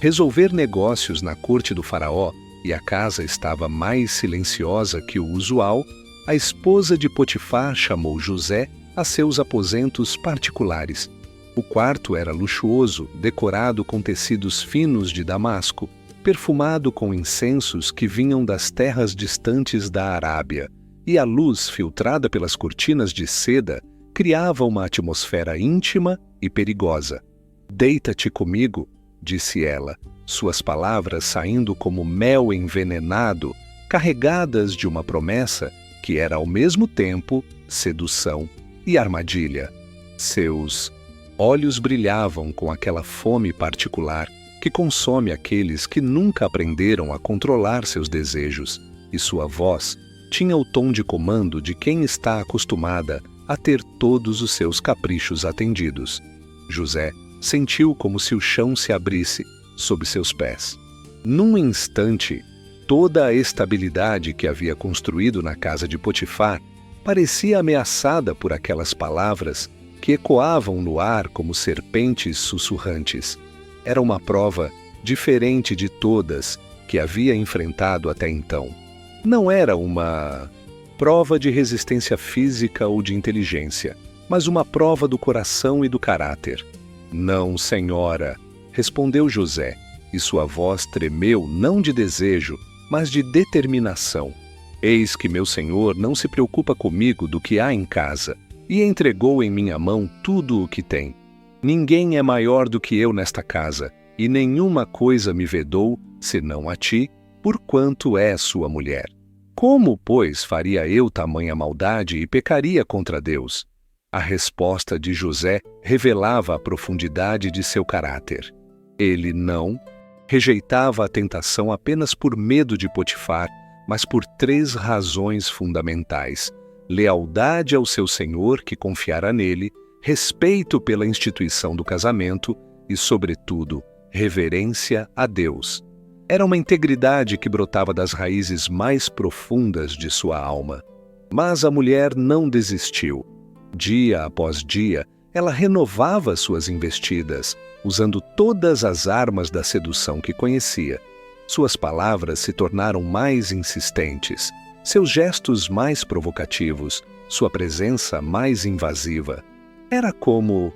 resolver negócios na corte do faraó e a casa estava mais silenciosa que o usual, a esposa de Potifar chamou José a seus aposentos particulares. O quarto era luxuoso, decorado com tecidos finos de damasco, perfumado com incensos que vinham das terras distantes da Arábia, e a luz filtrada pelas cortinas de seda criava uma atmosfera íntima e perigosa. "Deita-te comigo", disse ela, suas palavras saindo como mel envenenado, carregadas de uma promessa que era ao mesmo tempo sedução e armadilha. Seus olhos brilhavam com aquela fome particular que consome aqueles que nunca aprenderam a controlar seus desejos, e sua voz tinha o tom de comando de quem está acostumada a ter todos os seus caprichos atendidos. José sentiu como se o chão se abrisse sob seus pés. Num instante, toda a estabilidade que havia construído na casa de Potifar parecia ameaçada por aquelas palavras que ecoavam no ar como serpentes sussurrantes. Era uma prova diferente de todas que havia enfrentado até então. Não era uma prova de resistência física ou de inteligência, mas uma prova do coração e do caráter. "Não, senhora", respondeu José, e sua voz tremeu não de desejo, mas de determinação. "Eis que meu senhor não se preocupa comigo do que há em casa, e entregou em minha mão tudo o que tem. Ninguém é maior do que eu nesta casa, e nenhuma coisa me vedou, senão a ti, porquanto és sua mulher. Como, pois, faria eu tamanha maldade e pecaria contra Deus?" A resposta de José revelava a profundidade de seu caráter. Ele não rejeitava a tentação apenas por medo de Potifar, mas por 3 razões fundamentais: lealdade ao seu senhor, que confiara nele, respeito pela instituição do casamento e, sobretudo, reverência a Deus. Era uma integridade que brotava das raízes mais profundas de sua alma. Mas a mulher não desistiu. Dia após dia, ela renovava suas investidas, usando todas as armas da sedução que conhecia. Suas palavras se tornaram mais insistentes, seus gestos mais provocativos, sua presença mais invasiva. Era como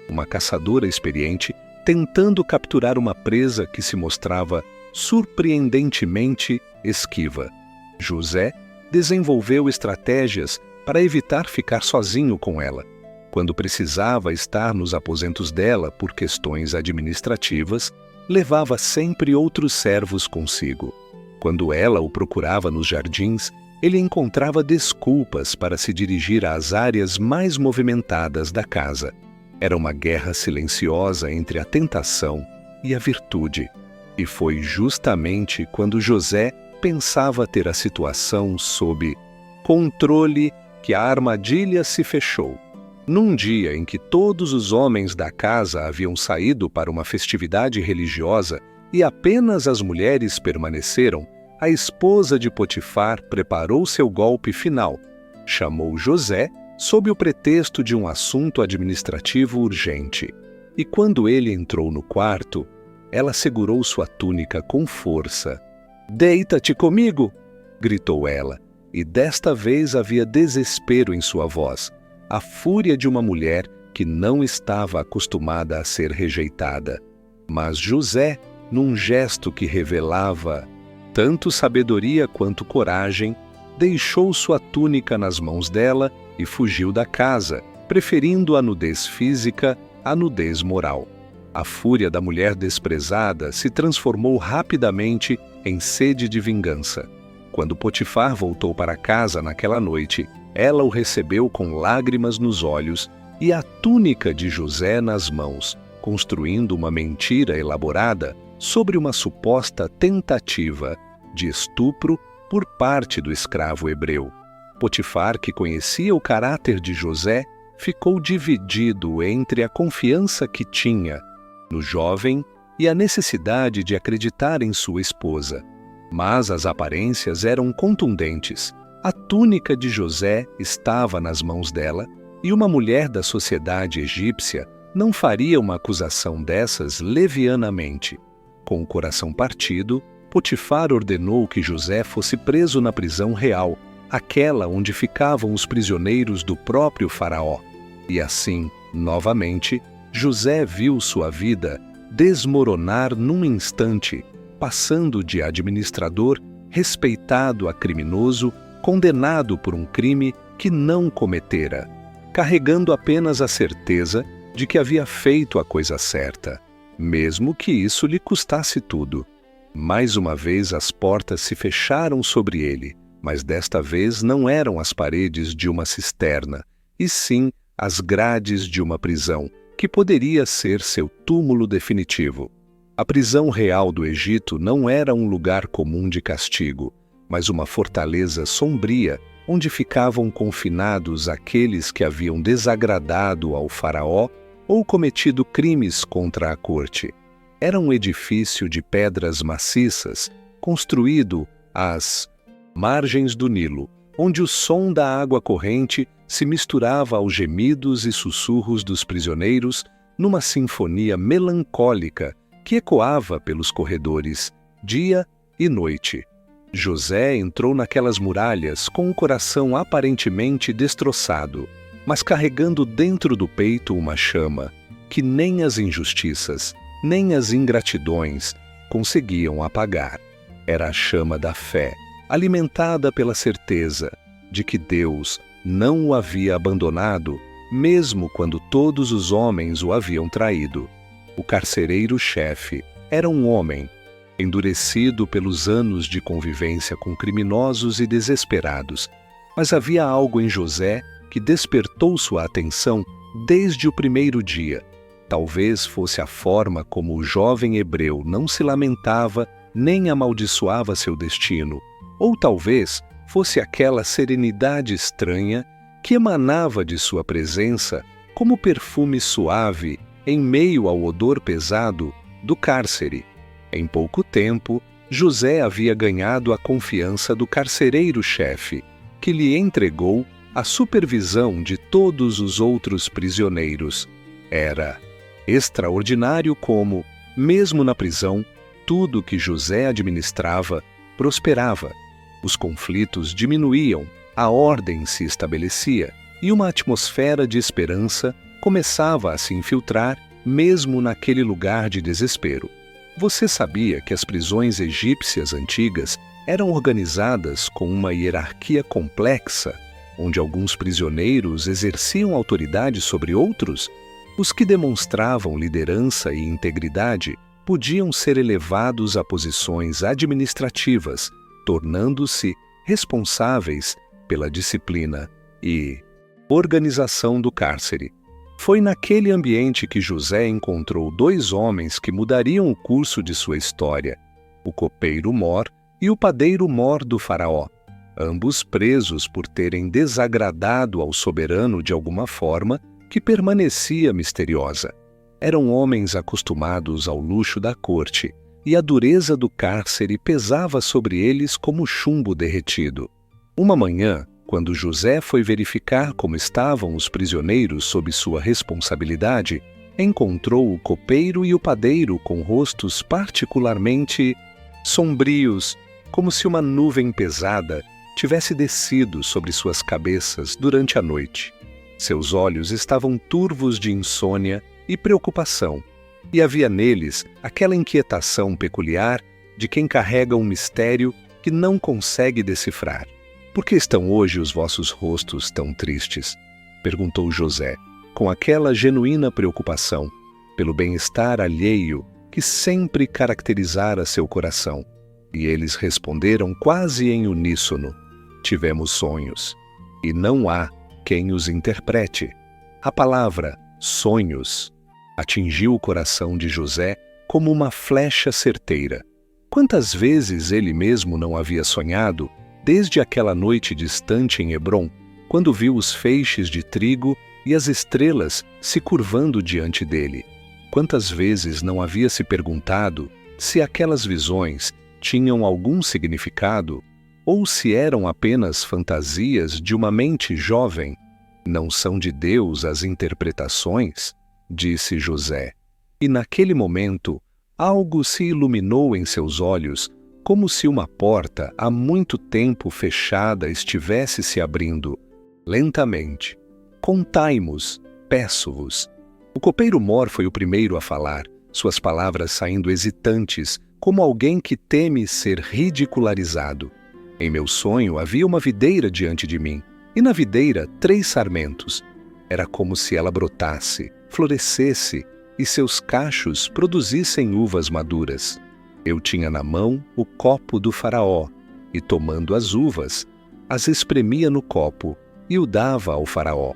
uma caçadora experiente tentando capturar uma presa que se mostrava surpreendentemente esquiva. José desenvolveu estratégias para evitar ficar sozinho com ela. Quando precisava estar nos aposentos dela por questões administrativas, levava sempre outros servos consigo. Quando ela o procurava nos jardins, ele encontrava desculpas para se dirigir às áreas mais movimentadas da casa. Era uma guerra silenciosa entre a tentação e a virtude. E foi justamente quando José pensava ter a situação sob controle que a armadilha se fechou. Num dia em que todos os homens da casa haviam saído para uma festividade religiosa e apenas as mulheres permaneceram, a esposa de Potifar preparou seu golpe final. Chamou José sob o pretexto de um assunto administrativo urgente. E quando ele entrou no quarto, ela segurou sua túnica com força. "Deita-te comigo!" gritou ela, e desta vez havia desespero em sua voz, a fúria de uma mulher que não estava acostumada a ser rejeitada. Mas José, num gesto que revelava tanto sabedoria quanto coragem, deixou sua túnica nas mãos dela e fugiu da casa, preferindo a nudez física à nudez moral. A fúria da mulher desprezada se transformou rapidamente em sede de vingança. Quando Potifar voltou para casa naquela noite, ela o recebeu com lágrimas nos olhos e a túnica de José nas mãos, construindo uma mentira elaborada sobre uma suposta tentativa de estupro por parte do escravo hebreu. Potifar, que conhecia o caráter de José, ficou dividido entre a confiança que tinha no jovem e a necessidade de acreditar em sua esposa. Mas as aparências eram contundentes. A túnica de José estava nas mãos dela e uma mulher da sociedade egípcia não faria uma acusação dessas levianamente. Com o coração partido, Potifar ordenou que José fosse preso na prisão real, aquela onde ficavam os prisioneiros do próprio faraó. E assim, novamente, José viu sua vida desmoronar num instante, passando de administrador respeitado a criminoso, condenado por um crime que não cometera, carregando apenas a certeza de que havia feito a coisa certa, mesmo que isso lhe custasse tudo. Mais uma vez as portas se fecharam sobre ele, mas desta vez não eram as paredes de uma cisterna, e sim as grades de uma prisão, que poderia ser seu túmulo definitivo. A prisão real do Egito não era um lugar comum de castigo, mas uma fortaleza sombria onde ficavam confinados aqueles que haviam desagradado ao faraó ou cometido crimes contra a corte. Era um edifício de pedras maciças, construído às margens do Nilo, onde o som da água corrente se misturava aos gemidos e sussurros dos prisioneiros numa sinfonia melancólica que ecoava pelos corredores, dia e noite. José entrou naquelas muralhas com o coração aparentemente destroçado, mas carregando dentro do peito uma chama que nem as injustiças, nem as ingratidões conseguiam apagar. Era a chama da fé, alimentada pela certeza de que Deus não o havia abandonado, mesmo quando todos os homens o haviam traído. O carcereiro-chefe era um homem, endurecido pelos anos de convivência com criminosos e desesperados, mas havia algo em José que despertou sua atenção desde o primeiro dia. Talvez fosse a forma como o jovem hebreu não se lamentava nem amaldiçoava seu destino, ou talvez fosse aquela serenidade estranha que emanava de sua presença como perfume suave em meio ao odor pesado do cárcere. Em pouco tempo, José havia ganhado a confiança do carcereiro-chefe, que lhe entregou a supervisão de todos os outros prisioneiros. Era extraordinário como, mesmo na prisão, tudo que José administrava prosperava. Os conflitos diminuíam, a ordem se estabelecia e uma atmosfera de esperança começava a se infiltrar mesmo naquele lugar de desespero. Você sabia que as prisões egípcias antigas eram organizadas com uma hierarquia complexa, onde alguns prisioneiros exerciam autoridade sobre outros? Os que demonstravam liderança e integridade podiam ser elevados a posições administrativas, tornando-se responsáveis pela disciplina e organização do cárcere. Foi naquele ambiente que José encontrou dois homens que mudariam o curso de sua história, o copeiro Mor e o padeiro Mor do faraó, ambos presos por terem desagradado ao soberano de alguma forma que permanecia misteriosa. Eram homens acostumados ao luxo da corte, e a dureza do cárcere pesava sobre eles como chumbo derretido. Uma manhã, quando José foi verificar como estavam os prisioneiros sob sua responsabilidade, encontrou o copeiro e o padeiro com rostos particularmente sombrios, como se uma nuvem pesada tivesse descido sobre suas cabeças durante a noite. Seus olhos estavam turvos de insônia e preocupação, e havia neles aquela inquietação peculiar de quem carrega um mistério que não consegue decifrar. «Por que estão hoje os vossos rostos tão tristes?», perguntou José, com aquela genuína preocupação pelo bem-estar alheio que sempre caracterizara seu coração. E eles responderam quase em uníssono: «Tivemos sonhos, e não há quem os interprete». A palavra sonhos atingiu o coração de José como uma flecha certeira. Quantas vezes ele mesmo não havia sonhado desde aquela noite distante em Hebrom, quando viu os feixes de trigo e as estrelas se curvando diante dele? Quantas vezes não havia se perguntado se aquelas visões tinham algum significado ou se eram apenas fantasias de uma mente jovem? «Não são de Deus as interpretações?», disse José. E naquele momento, algo se iluminou em seus olhos, como se uma porta há muito tempo fechada estivesse se abrindo, lentamente. «Contai-mos, peço-vos». O copeiro Mor foi o primeiro a falar, suas palavras saindo hesitantes, como alguém que teme ser ridicularizado. «Em meu sonho havia uma videira diante de mim, e na videira 3 sarmentos. Era como se ela brotasse, florescesse, e seus cachos produzissem uvas maduras. Eu tinha na mão o copo do faraó, e tomando as uvas, as espremia no copo e o dava ao faraó».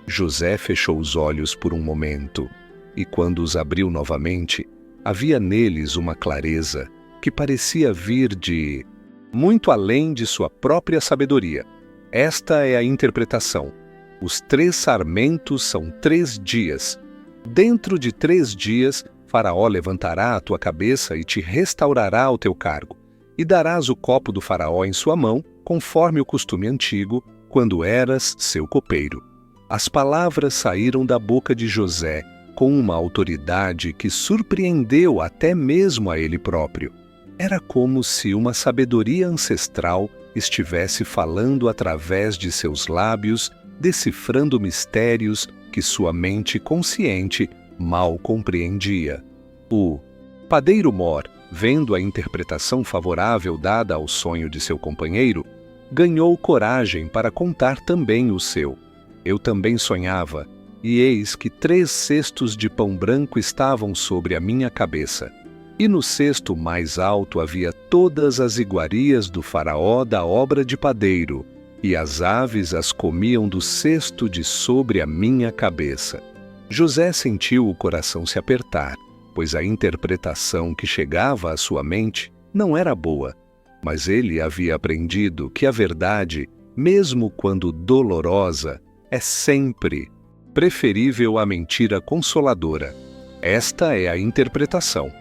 José fechou os olhos por um momento, e quando os abriu novamente, havia neles uma clareza que parecia vir de muito além de sua própria sabedoria. Esta é a interpretação. Os 3 sarmentos são 3 dias. Dentro de 3 dias, Faraó levantará a tua cabeça e te restaurará ao teu cargo, e darás o copo do Faraó em sua mão, conforme o costume antigo, quando eras seu copeiro. As palavras saíram da boca de José com uma autoridade que surpreendeu até mesmo a ele próprio. Era como se uma sabedoria ancestral estivesse falando através de seus lábios, decifrando mistérios que sua mente consciente mal compreendia. O padeiro Mor, vendo a interpretação favorável dada ao sonho de seu companheiro, ganhou coragem para contar também o seu. «Eu também sonhava, e eis que 3 cestos de pão branco estavam sobre a minha cabeça. E no cesto mais alto havia todas as iguarias do faraó da obra de padeiro, e as aves as comiam do cesto de sobre a minha cabeça». José sentiu o coração se apertar, pois a interpretação que chegava à sua mente não era boa, mas ele havia aprendido que a verdade, mesmo quando dolorosa, é sempre preferível à mentira consoladora. Esta é a interpretação.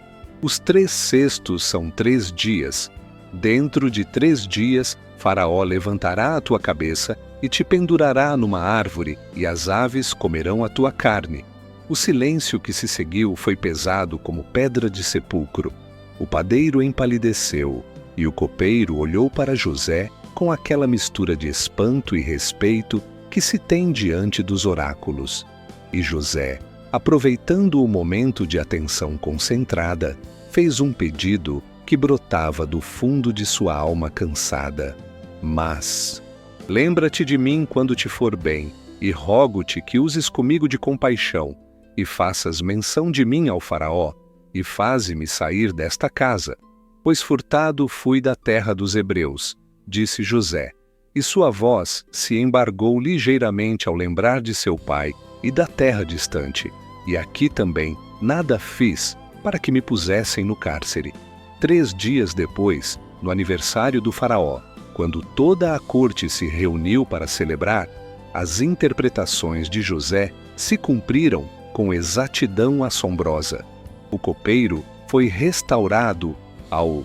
Os 3 cestos são 3 dias. Dentro de 3 dias, Faraó levantará a tua cabeça e te pendurará numa árvore, e as aves comerão a tua carne. O silêncio que se seguiu foi pesado como pedra de sepulcro. O padeiro empalideceu, e o copeiro olhou para José com aquela mistura de espanto e respeito que se tem diante dos oráculos. E José, aproveitando o momento de atenção concentrada, fez um pedido que brotava do fundo de sua alma cansada. Mas, lembra-te de mim quando te for bem, e rogo-te que uses comigo de compaixão, e faças menção de mim ao Faraó, e faze-me sair desta casa. Pois furtado fui da terra dos hebreus, disse José, e sua voz se embargou ligeiramente ao lembrar de seu pai e da terra distante, e aqui também nada fiz para que me pusessem no cárcere. 3 dias depois, no aniversário do Faraó, quando toda a corte se reuniu para celebrar, as interpretações de José se cumpriram com exatidão assombrosa. O copeiro foi restaurado ao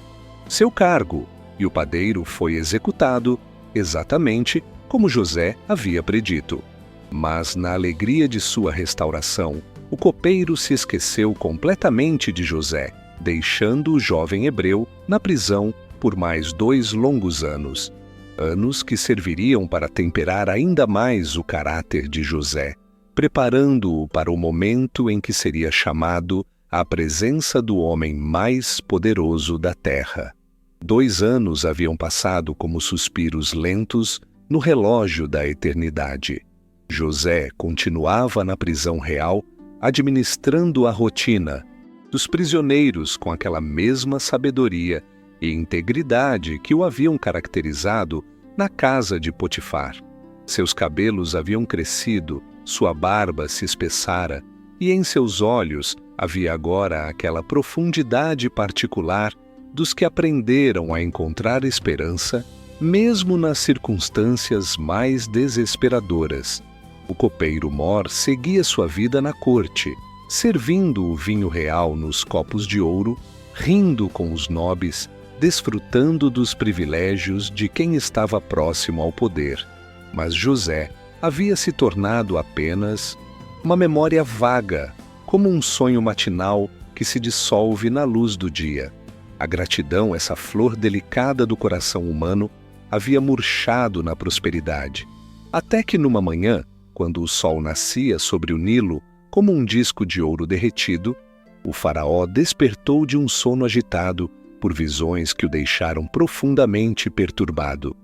seu cargo e o padeiro foi executado exatamente como José havia predito. Mas na alegria de sua restauração, o copeiro se esqueceu completamente de José, deixando o jovem hebreu na prisão por mais 2 longos anos. Anos que serviriam para temperar ainda mais o caráter de José, preparando-o para o momento em que seria chamado à presença do homem mais poderoso da terra. 2 anos haviam passado como suspiros lentos no relógio da eternidade. José continuava na prisão real, administrando a rotina dos prisioneiros com aquela mesma sabedoria e integridade que o haviam caracterizado na casa de Potifar. Seus cabelos haviam crescido, sua barba se espessara, e em seus olhos havia agora aquela profundidade particular dos que aprenderam a encontrar esperança, mesmo nas circunstâncias mais desesperadoras. O copeiro mor seguia sua vida na corte, servindo o vinho real nos copos de ouro, rindo com os nobres, desfrutando dos privilégios de quem estava próximo ao poder. Mas José havia se tornado apenas uma memória vaga, como um sonho matinal que se dissolve na luz do dia. A gratidão, essa flor delicada do coração humano, havia murchado na prosperidade. Até que numa manhã, quando o sol nascia sobre o Nilo como um disco de ouro derretido, o faraó despertou de um sono agitado por visões que o deixaram profundamente perturbado.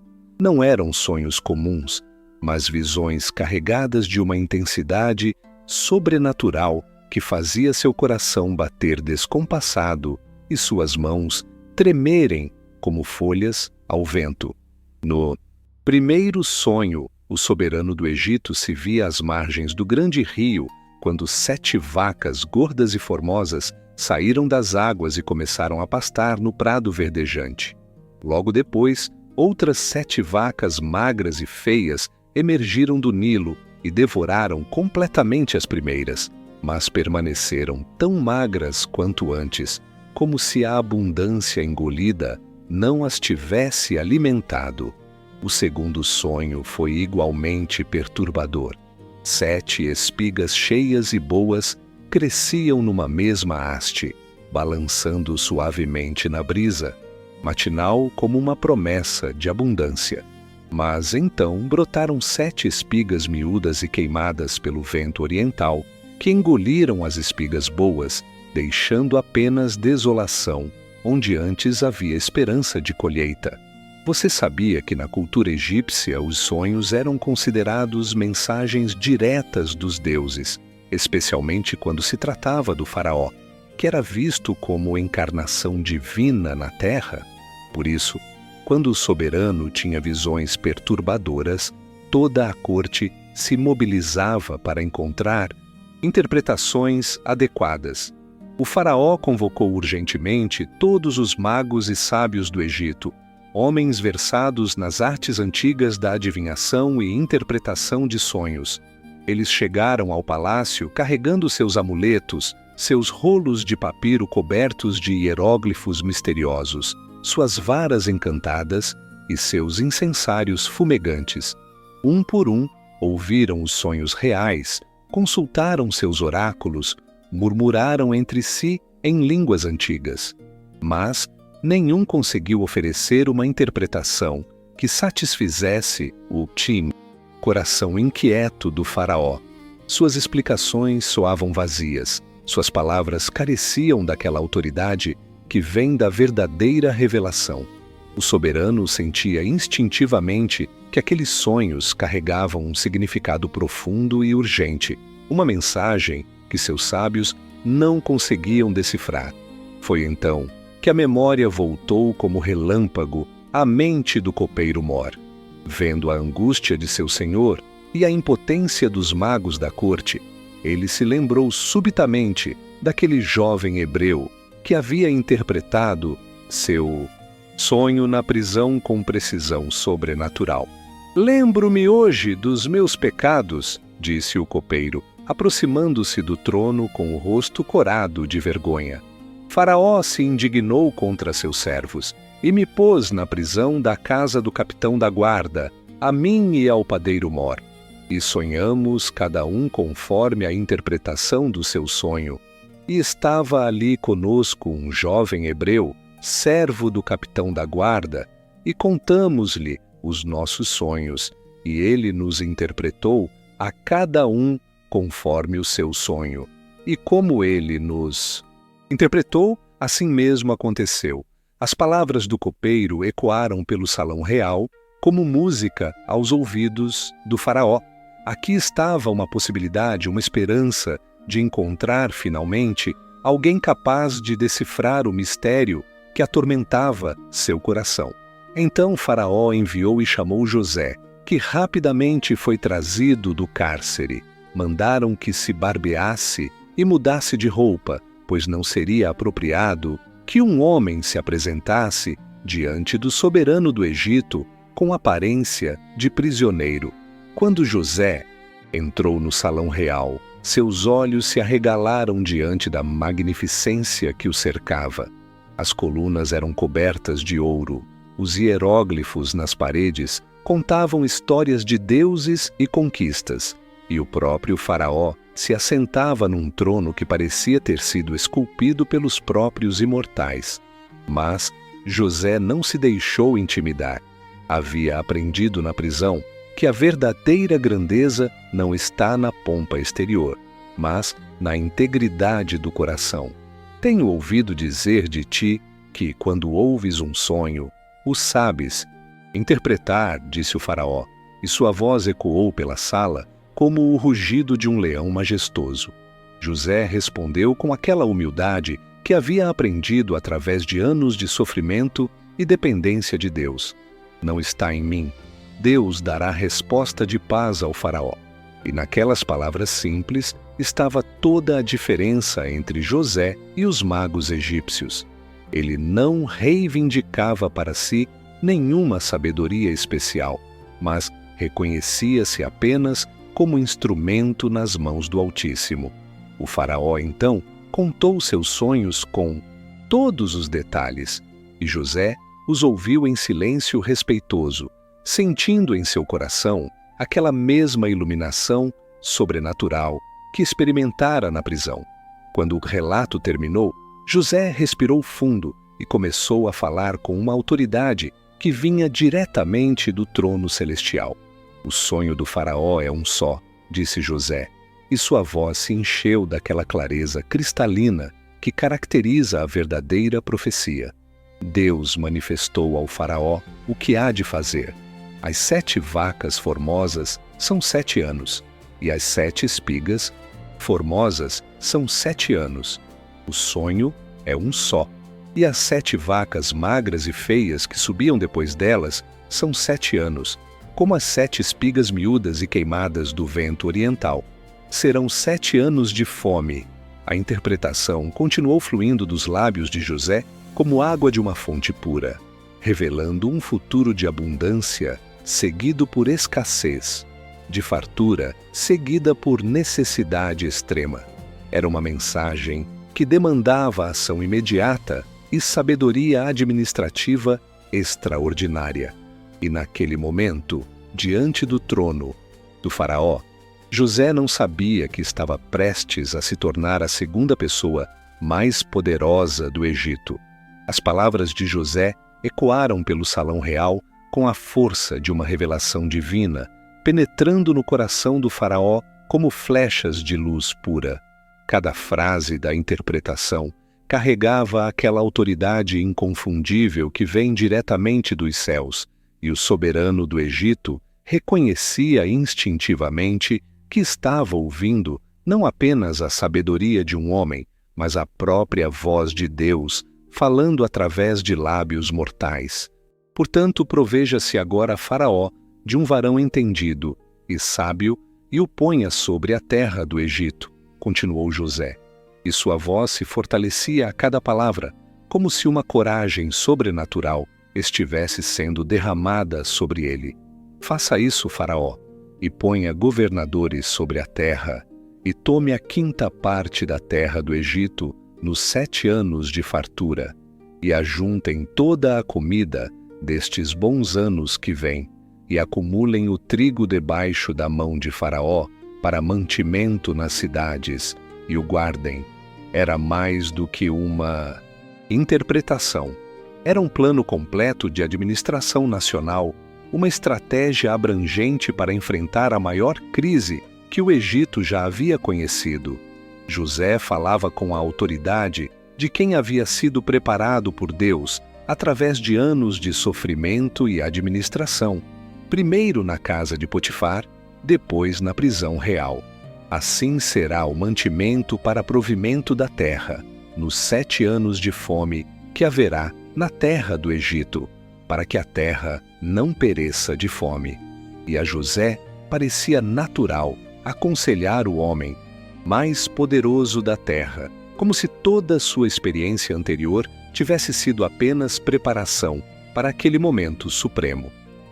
Não eram sonhos comuns, mas visões carregadas de uma intensidade sobrenatural que fazia seu coração bater descompassado e suas mãos tremerem como folhas ao vento. No primeiro sonho, o soberano do Egito se via às margens do grande rio quando 7 vacas gordas e formosas saíram das águas e começaram a pastar no prado verdejante. Logo depois, outras 7 vacas magras e feias emergiram do Nilo e devoraram completamente as primeiras, mas permaneceram tão magras quanto antes, como se a abundância engolida não as tivesse alimentado. O segundo sonho foi igualmente perturbador. 7 espigas cheias e boas cresciam numa mesma haste, balançando suavemente na brisa, matinal como uma promessa de abundância. Mas então brotaram 7 espigas miúdas e queimadas pelo vento oriental, que engoliram as espigas boas, deixando apenas desolação, onde antes havia esperança de colheita. Você sabia que na cultura egípcia os sonhos eram considerados mensagens diretas dos deuses, especialmente quando se tratava do faraó, que era visto como encarnação divina na terra? Por isso, quando o soberano tinha visões perturbadoras, toda a corte se mobilizava para encontrar interpretações adequadas. O faraó convocou urgentemente todos os magos e sábios do Egito, homens versados nas artes antigas da adivinhação e interpretação de sonhos. Eles chegaram ao palácio carregando seus amuletos, seus rolos de papiro cobertos de hieróglifos misteriosos, suas varas encantadas e seus incensários fumegantes. Um por um, ouviram os sonhos reais, consultaram seus oráculos, murmuraram entre si em línguas antigas. Mas nenhum conseguiu oferecer uma interpretação que satisfizesse o coração inquieto do faraó. Suas explicações soavam vazias, suas palavras careciam daquela autoridade que vem da verdadeira revelação. O soberano sentia instintivamente que aqueles sonhos carregavam um significado profundo e urgente, uma mensagem que seus sábios não conseguiam decifrar. Foi então que a memória voltou como relâmpago à mente do copeiro Mor. Vendo a angústia de seu senhor e a impotência dos magos da corte, ele se lembrou subitamente daquele jovem hebreu que havia interpretado seu sonho na prisão com precisão sobrenatural. «Lembro-me hoje dos meus pecados», disse o copeiro, aproximando-se do trono com o rosto corado de vergonha. Faraó se indignou contra seus servos e me pôs na prisão da casa do capitão da guarda, a mim e ao padeiro Mor. E sonhamos cada um conforme a interpretação do seu sonho. E estava ali conosco um jovem hebreu, servo do capitão da guarda, e contamos-lhe os nossos sonhos, e ele nos interpretou a cada um conforme o seu sonho. E como ele nos interpretou, assim mesmo aconteceu. As palavras do copeiro ecoaram pelo salão real como música aos ouvidos do faraó. Aqui estava uma possibilidade, uma esperança de encontrar, finalmente, alguém capaz de decifrar o mistério que atormentava seu coração. Então Faraó enviou e chamou José, que rapidamente foi trazido do cárcere. Mandaram que se barbeasse e mudasse de roupa, pois não seria apropriado que um homem se apresentasse diante do soberano do Egito com aparência de prisioneiro. Quando José entrou no salão real, seus olhos se arregalaram diante da magnificência que o cercava. As colunas eram cobertas de ouro, os hieróglifos nas paredes contavam histórias de deuses e conquistas, e o próprio faraó se assentava num trono que parecia ter sido esculpido pelos próprios imortais. Mas José não se deixou intimidar. Havia aprendido na prisão que a verdadeira grandeza não está na pompa exterior, mas na integridade do coração. Tenho ouvido dizer de ti que, quando ouves um sonho, o sabes interpretar, disse o faraó, e sua voz ecoou pela sala como o rugido de um leão majestoso. José respondeu com aquela humildade que havia aprendido através de anos de sofrimento e dependência de Deus. Não está em mim. Deus dará resposta de paz ao faraó. E naquelas palavras simples estava toda a diferença entre José e os magos egípcios. Ele não reivindicava para si nenhuma sabedoria especial, mas reconhecia-se apenas como instrumento nas mãos do Altíssimo. O faraó, então, contou seus sonhos com todos os detalhes, e José os ouviu em silêncio respeitoso, sentindo em seu coração aquela mesma iluminação sobrenatural que experimentara na prisão. Quando o relato terminou, José respirou fundo e começou a falar com uma autoridade que vinha diretamente do trono celestial. O sonho do faraó é um só, disse José, e sua voz se encheu daquela clareza cristalina que caracteriza a verdadeira profecia. Deus manifestou ao faraó o que há de fazer. As 7 vacas formosas são 7 anos, e as 7 espigas formosas são 7 anos. O sonho é um só, e as 7 vacas magras e feias que subiam depois delas são 7 anos, como as 7 espigas miúdas e queimadas do vento oriental. Serão 7 anos de fome. A interpretação continuou fluindo dos lábios de José como água de uma fonte pura, revelando um futuro de abundância seguido por escassez. de fartura seguida por necessidade extrema. Era uma mensagem que demandava ação imediata e sabedoria administrativa extraordinária. E naquele momento, diante do trono do faraó, José não sabia que estava prestes a se tornar a segunda pessoa mais poderosa do Egito. As palavras de José ecoaram pelo salão real com a força de uma revelação divina, penetrando no coração do faraó como flechas de luz pura. Cada frase da interpretação carregava aquela autoridade inconfundível que vem diretamente dos céus, e o soberano do Egito reconhecia instintivamente que estava ouvindo não apenas a sabedoria de um homem, mas a própria voz de Deus, falando através de lábios mortais. Portanto, proveja-se agora Faraó de um varão entendido e sábio e o ponha sobre a terra do Egito, continuou José, e sua voz se fortalecia a cada palavra, como se uma coragem sobrenatural estivesse sendo derramada sobre ele. Faça isso, Faraó, e ponha governadores sobre a terra, e tome a 5ª parte da terra do Egito nos 7 anos de fartura, e ajuntem toda a comida destes bons anos que vêm, e acumulem o trigo debaixo da mão de Faraó para mantimento nas cidades, e o guardem. Era mais do que uma interpretação. Era um plano completo de administração nacional, uma estratégia abrangente para enfrentar a maior crise que o Egito já havia conhecido. José falava com a autoridade de quem havia sido preparado por Deus através de anos de sofrimento e administração, primeiro na casa de Potifar, depois na prisão real. Assim será o mantimento para provimento da terra, nos 7 anos de fome que haverá na terra do Egito, para que a terra não pereça de fome. E a José parecia natural aconselhar o homem mais poderoso da terra, como se toda sua experiência anterior tivesse sido apenas preparação para aquele momento supremo.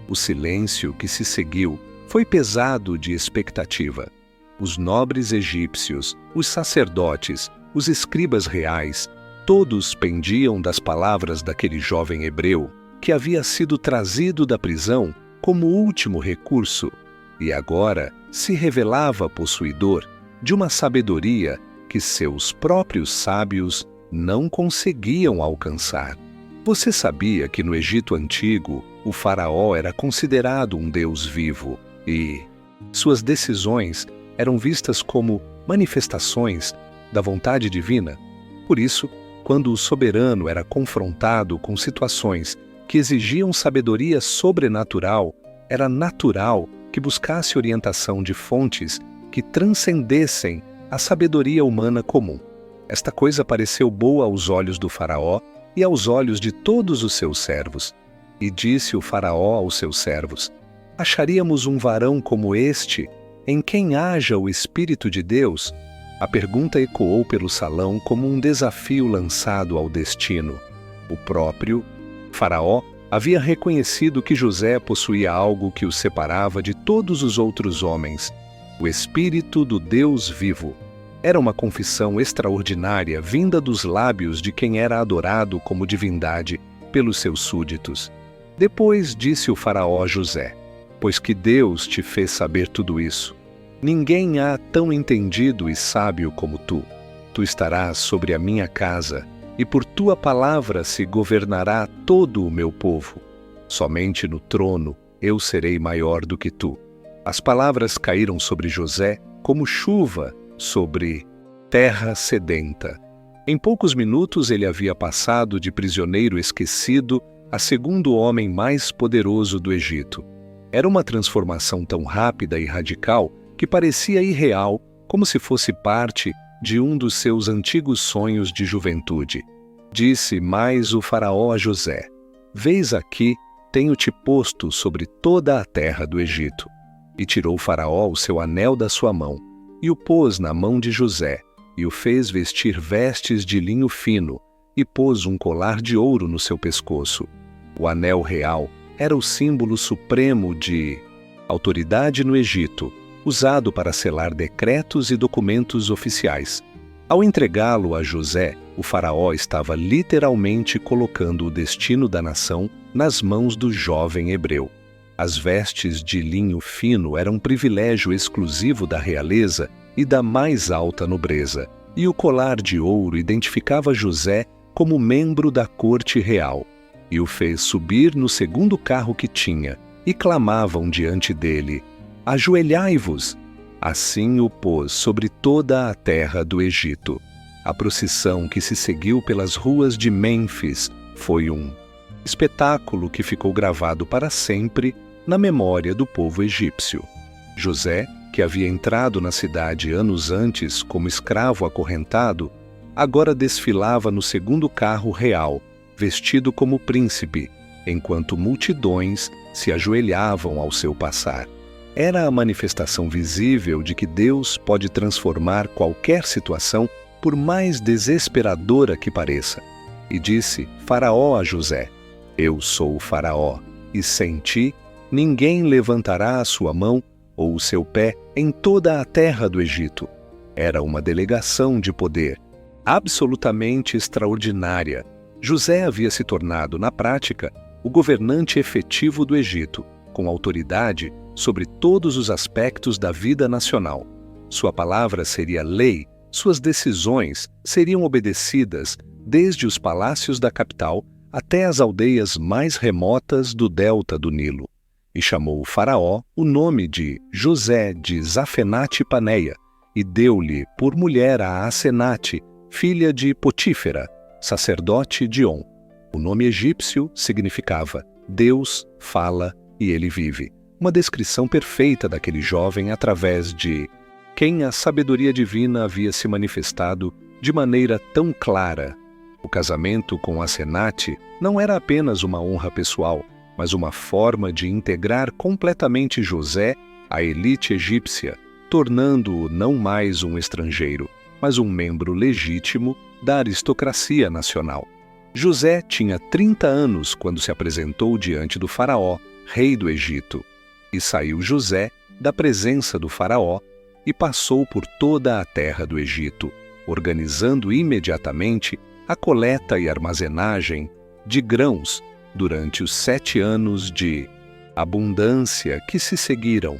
O silêncio que se seguiu foi pesado de expectativa. Os nobres egípcios, os sacerdotes, os escribas reais, todos pendiam das palavras daquele jovem hebreu que havia sido trazido da prisão como último recurso e agora se revelava possuidor de uma sabedoria que seus próprios sábios não conseguiam alcançar. Você sabia que no Egito Antigo o faraó era considerado um deus vivo e suas decisões eram vistas como manifestações da vontade divina? Por isso, quando o soberano era confrontado com situações que exigiam sabedoria sobrenatural, era natural que buscasse orientação de fontes que transcendessem a sabedoria humana comum. Esta coisa pareceu boa aos olhos do faraó e aos olhos de todos os seus servos. E disse o faraó aos seus servos: acharíamos um varão como este, em quem haja o Espírito de Deus? A pergunta ecoou pelo salão como um desafio lançado ao destino. O próprio faraó havia reconhecido que José possuía algo que o separava de todos os outros homens: o Espírito do Deus vivo. Era uma confissão extraordinária vinda dos lábios de quem era adorado como divindade pelos seus súditos. Depois disse o faraó a José: pois que Deus te fez saber tudo isso, ninguém há tão entendido e sábio como tu. Tu estarás sobre a minha casa, e por tua palavra se governará todo o meu povo. Somente no trono eu serei maior do que tu. As palavras caíram sobre José como chuva sobre terra sedenta. Em poucos minutos ele havia passado de prisioneiro esquecido a segundo homem mais poderoso do Egito. Era uma transformação tão rápida e radical que parecia irreal, como se fosse parte de um dos seus antigos sonhos de juventude. Disse mais o faraó a José: vês aqui, tenho-te posto sobre toda a terra do Egito. E tirou o faraó o seu anel da sua mão, e o pôs na mão de José, e o fez vestir vestes de linho fino, e pôs um colar de ouro no seu pescoço. O anel real era o símbolo supremo de autoridade no Egito, usado para selar decretos e documentos oficiais. Ao entregá-lo a José, o faraó estava literalmente colocando o destino da nação nas mãos do jovem hebreu. As vestes de linho fino eram um privilégio exclusivo da realeza e da mais alta nobreza, e o colar de ouro identificava José como membro da corte real, e o fez subir no segundo carro que tinha, e clamavam diante dele: ajoelhai-vos! Assim o pôs sobre toda a terra do Egito. A procissão que se seguiu pelas ruas de Mênfis foi um espetáculo que ficou gravado para sempre na memória do povo egípcio. José, que havia entrado na cidade anos antes como escravo acorrentado, agora desfilava no segundo carro real, vestido como príncipe, enquanto multidões se ajoelhavam ao seu passar. Era a manifestação visível de que Deus pode transformar qualquer situação, por mais desesperadora que pareça. E disse Faraó a José: eu sou o Faraó, e sem ti ninguém levantará a sua mão ou o seu pé em toda a terra do Egito. Era uma delegação de poder absolutamente extraordinária. José havia se tornado, na prática, o governante efetivo do Egito, com autoridade sobre todos os aspectos da vida nacional. Sua palavra seria lei, suas decisões seriam obedecidas desde os palácios da capital até as aldeias mais remotas do delta do Nilo. E chamou o faraó o nome de José de Zafenate-Paneia, e deu-lhe por mulher a Asenate, filha de Potífera, sacerdote de On. O nome egípcio significava Deus fala e ele vive, uma descrição perfeita daquele jovem através de quem a sabedoria divina havia se manifestado de maneira tão clara. O casamento com Asenate não era apenas uma honra pessoal, mas uma forma de integrar completamente José à elite egípcia, tornando-o não mais um estrangeiro, mas um membro legítimo da aristocracia nacional. José tinha 30 anos quando se apresentou diante do faraó, rei do Egito. E saiu José da presença do faraó e passou por toda a terra do Egito, organizando imediatamente a coleta e armazenagem de grãos durante os 7 anos de abundância que se seguiram.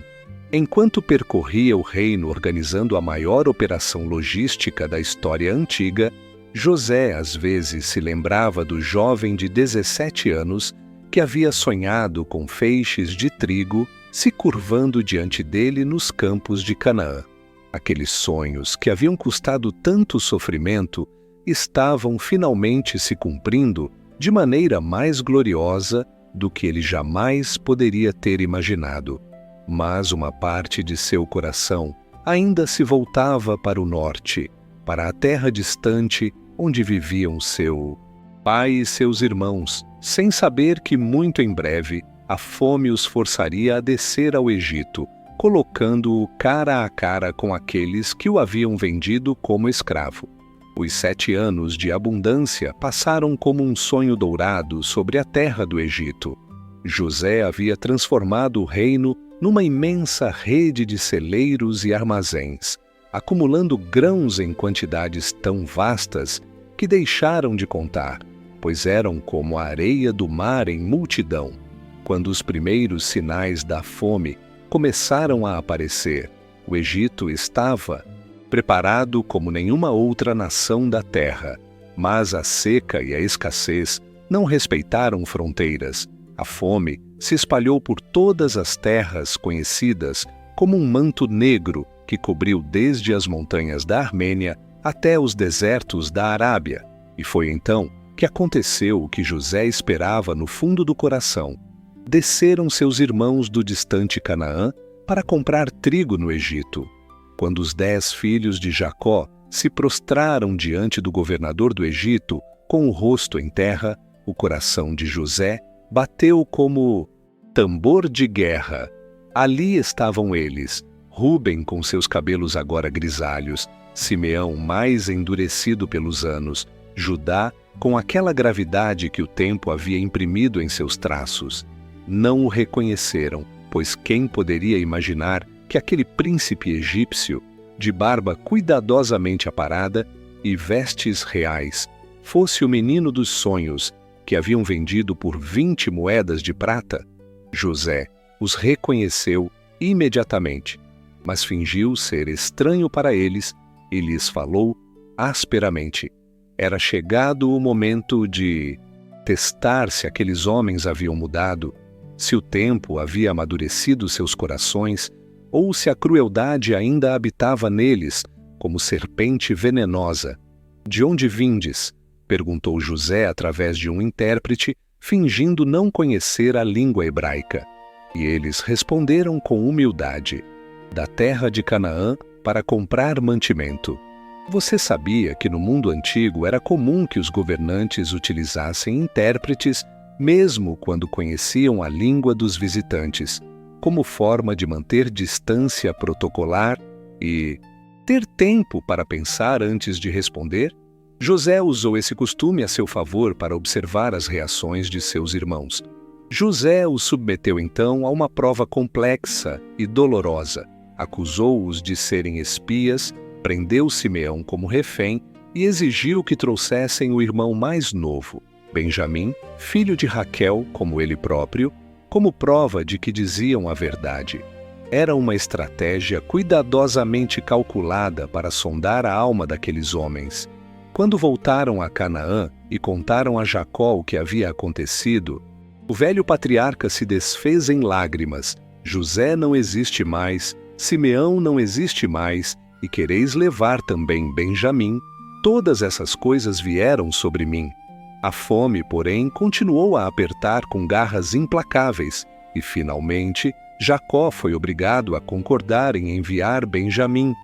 Enquanto percorria o reino organizando a maior operação logística da história antiga, José às vezes se lembrava do jovem de 17 anos que havia sonhado com feixes de trigo se curvando diante dele nos campos de Canaã. Aqueles sonhos que haviam custado tanto sofrimento estavam finalmente se cumprindo de maneira mais gloriosa do que ele jamais poderia ter imaginado. Mas uma parte de seu coração ainda se voltava para o norte, para a terra distante onde viviam seu pai e seus irmãos, sem saber que muito em breve a fome os forçaria a descer ao Egito, colocando-o cara a cara com aqueles que o haviam vendido como escravo. Os 7 anos de abundância passaram como um sonho dourado sobre a terra do Egito. José havia transformado o reino numa imensa rede de celeiros e armazéns, acumulando grãos em quantidades tão vastas que deixaram de contar, pois eram como a areia do mar em multidão. Quando os primeiros sinais da fome começaram a aparecer, o Egito estava preparado como nenhuma outra nação da terra, mas a seca e a escassez não respeitaram fronteiras. A fome se espalhou por todas as terras conhecidas como um manto negro que cobriu desde as montanhas da Armênia até os desertos da Arábia. E foi então que aconteceu o que José esperava no fundo do coração. Desceram seus irmãos do distante Canaã para comprar trigo no Egito. Quando os 10 filhos de Jacó se prostraram diante do governador do Egito, com o rosto em terra, o coração de José bateu como tambor de guerra. Ali estavam eles, Rúben com seus cabelos agora grisalhos, Simeão mais endurecido pelos anos, Judá com aquela gravidade que o tempo havia imprimido em seus traços. Não o reconheceram, pois quem poderia imaginar que aquele príncipe egípcio, de barba cuidadosamente aparada e vestes reais, fosse o menino dos sonhos que haviam vendido por 20 moedas de prata? José os reconheceu imediatamente, mas fingiu ser estranho para eles e lhes falou asperamente. Era chegado o momento de testar se aqueles homens haviam mudado, se o tempo havia amadurecido seus corações, ou se a crueldade ainda habitava neles, como serpente venenosa. De onde vindes? Perguntou José através de um intérprete, fingindo não conhecer a língua hebraica. E eles responderam com humildade: da terra de Canaã, para comprar mantimento. Você sabia que no mundo antigo era comum que os governantes utilizassem intérpretes, mesmo quando conheciam a língua dos visitantes, como forma de manter distância protocolar e ter tempo para pensar antes de responder? José usou esse costume a seu favor para observar as reações de seus irmãos. José os submeteu então a uma prova complexa e dolorosa. Acusou-os de serem espias, prendeu Simeão como refém e exigiu que trouxessem o irmão mais novo, Benjamim, filho de Raquel, como ele próprio, como prova de que diziam a verdade. Era uma estratégia cuidadosamente calculada para sondar a alma daqueles homens. Quando voltaram a Canaã e contaram a Jacó o que havia acontecido, o velho patriarca se desfez em lágrimas. José não existe mais, Simeão não existe mais, e quereis levar também Benjamim. Todas essas coisas vieram sobre mim. A fome, porém, continuou a apertar com garras implacáveis, e finalmente Jacó foi obrigado a concordar em enviar Benjamim.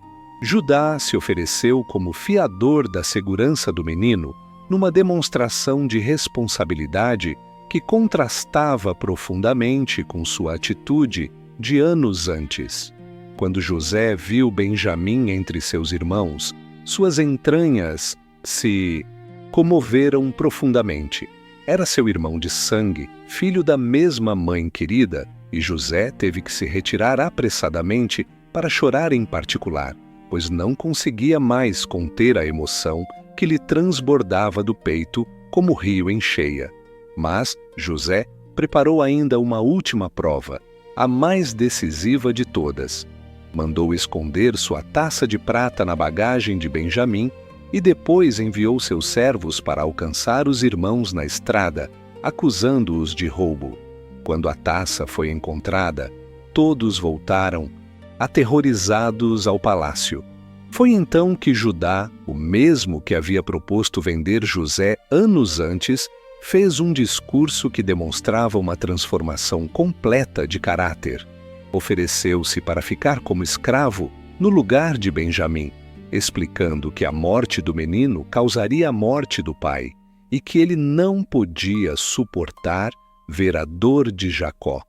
Judá se ofereceu como fiador da segurança do menino, numa demonstração de responsabilidade que contrastava profundamente com sua atitude de anos antes. Quando José viu Benjamim entre seus irmãos, suas entranhas se comoveram profundamente. Era seu irmão de sangue, filho da mesma mãe querida, e José teve que se retirar apressadamente para chorar em particular, pois não conseguia mais conter a emoção que lhe transbordava do peito como rio em cheia. Mas José preparou ainda uma última prova, a mais decisiva de todas. Mandou esconder sua taça de prata na bagagem de Benjamim e depois enviou seus servos para alcançar os irmãos na estrada, acusando-os de roubo. Quando a taça foi encontrada, todos voltaram, aterrorizados, ao palácio. Foi então que Judá, o mesmo que havia proposto vender José anos antes, fez um discurso que demonstrava uma transformação completa de caráter. Ofereceu-se para ficar como escravo no lugar de Benjamim, explicando que a morte do menino causaria a morte do pai e que ele não podia suportar ver a dor de Jacó.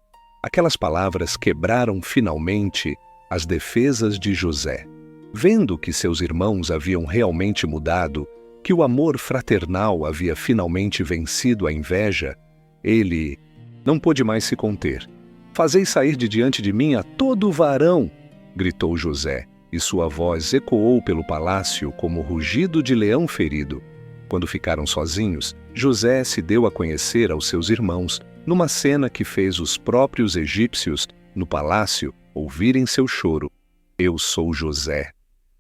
Aquelas palavras quebraram finalmente as defesas de José. Vendo que seus irmãos haviam realmente mudado, que o amor fraternal havia finalmente vencido a inveja, ele não pôde mais se conter. Fazei sair de diante de mim a todo varão, gritou José, e sua voz ecoou pelo palácio como o rugido de leão ferido. Quando ficaram sozinhos, José se deu a conhecer aos seus irmãos, numa cena que fez os próprios egípcios, no palácio, ouvirem seu choro. Eu sou José.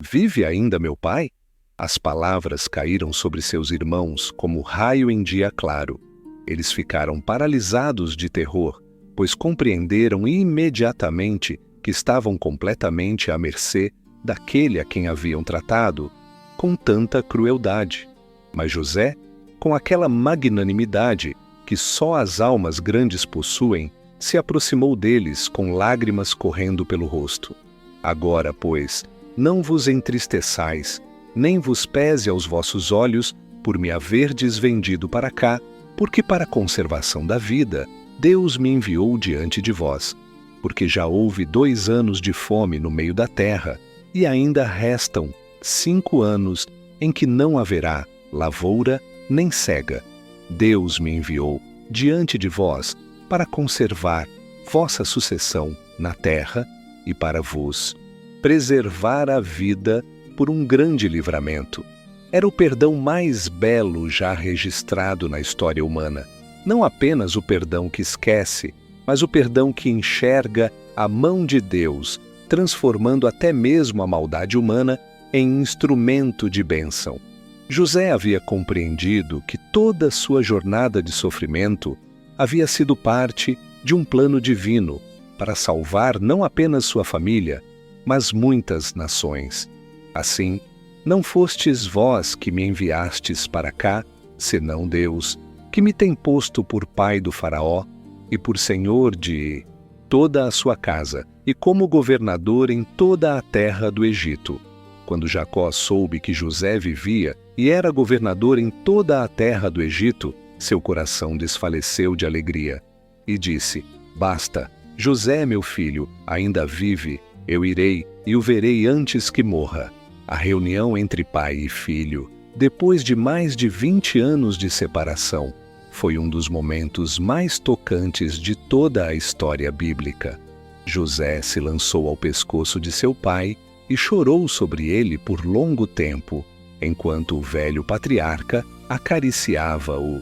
Vive ainda meu pai? As palavras caíram sobre seus irmãos como raio em dia claro. Eles ficaram paralisados de terror, pois compreenderam imediatamente que estavam completamente à mercê daquele a quem haviam tratado com tanta crueldade. Mas José, com aquela magnanimidade que só as almas grandes possuem, se aproximou deles com lágrimas correndo pelo rosto. Agora, pois, não vos entristeçais, nem vos pese aos vossos olhos por me haverdes vendido para cá, porque para a conservação da vida Deus me enviou diante de vós, porque já houve 2 anos de fome no meio da terra, e ainda restam 5 anos em que não haverá lavoura nem cega. Deus me enviou diante de vós para conservar vossa sucessão na terra e para vos preservar a vida por um grande livramento. Era o perdão mais belo já registrado na história humana. Não apenas o perdão que esquece, mas o perdão que enxerga a mão de Deus, transformando até mesmo a maldade humana em instrumento de bênção. José havia compreendido que toda sua jornada de sofrimento havia sido parte de um plano divino para salvar não apenas sua família, mas muitas nações. Assim, não fostes vós que me enviastes para cá, senão Deus, que me tem posto por pai do faraó e por senhor de toda a sua casa e como governador em toda a terra do Egito. Quando Jacó soube que José vivia e era governador em toda a terra do Egito, seu coração desfaleceu de alegria. E disse: Basta, José, meu filho, ainda vive, eu irei e o verei antes que morra. A reunião entre pai e filho, depois de mais de 20 anos de separação, foi um dos momentos mais tocantes de toda a história bíblica. José se lançou ao pescoço de seu pai e chorou sobre ele por longo tempo, enquanto o velho patriarca acariciava o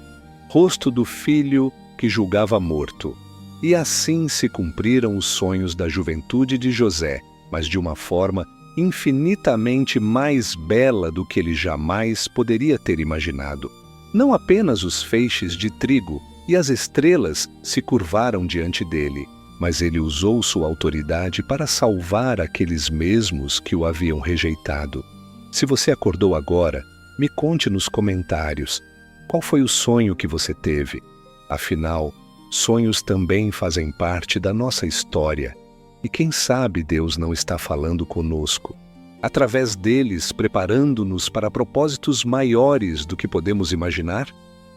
rosto do filho que julgava morto. E assim se cumpriram os sonhos da juventude de José, mas de uma forma infinitamente mais bela do que ele jamais poderia ter imaginado. Não apenas os feixes de trigo e as estrelas se curvaram diante dele, mas ele usou sua autoridade para salvar aqueles mesmos que o haviam rejeitado. Se você acordou agora, me conte nos comentários qual foi o sonho que você teve. Afinal, sonhos também fazem parte da nossa história. E quem sabe Deus não está falando conosco, através deles preparando-nos para propósitos maiores do que podemos imaginar?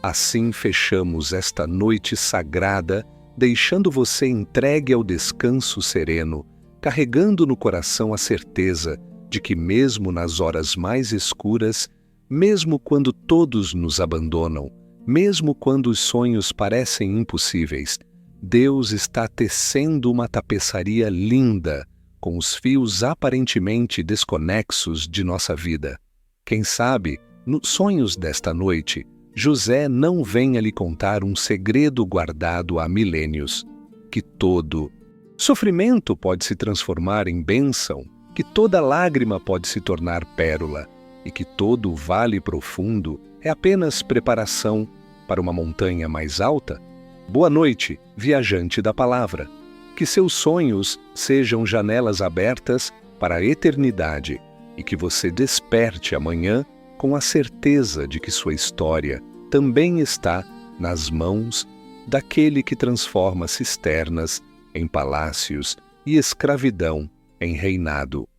Assim fechamos esta noite sagrada, deixando você entregue ao descanso sereno, carregando no coração a certeza de que mesmo nas horas mais escuras, mesmo quando todos nos abandonam, mesmo quando os sonhos parecem impossíveis, Deus está tecendo uma tapeçaria linda com os fios aparentemente desconexos de nossa vida. Quem sabe, nos sonhos desta noite, José não venha lhe contar um segredo guardado há milênios, que todo sofrimento pode se transformar em bênção, que toda lágrima pode se tornar pérola, e que todo vale profundo é apenas preparação para uma montanha mais alta? Boa noite, viajante da palavra. Que seus sonhos sejam janelas abertas para a eternidade e que você desperte amanhã com a certeza de que sua história também está nas mãos daquele que transforma cisternas em palácios e escravidão em reinado.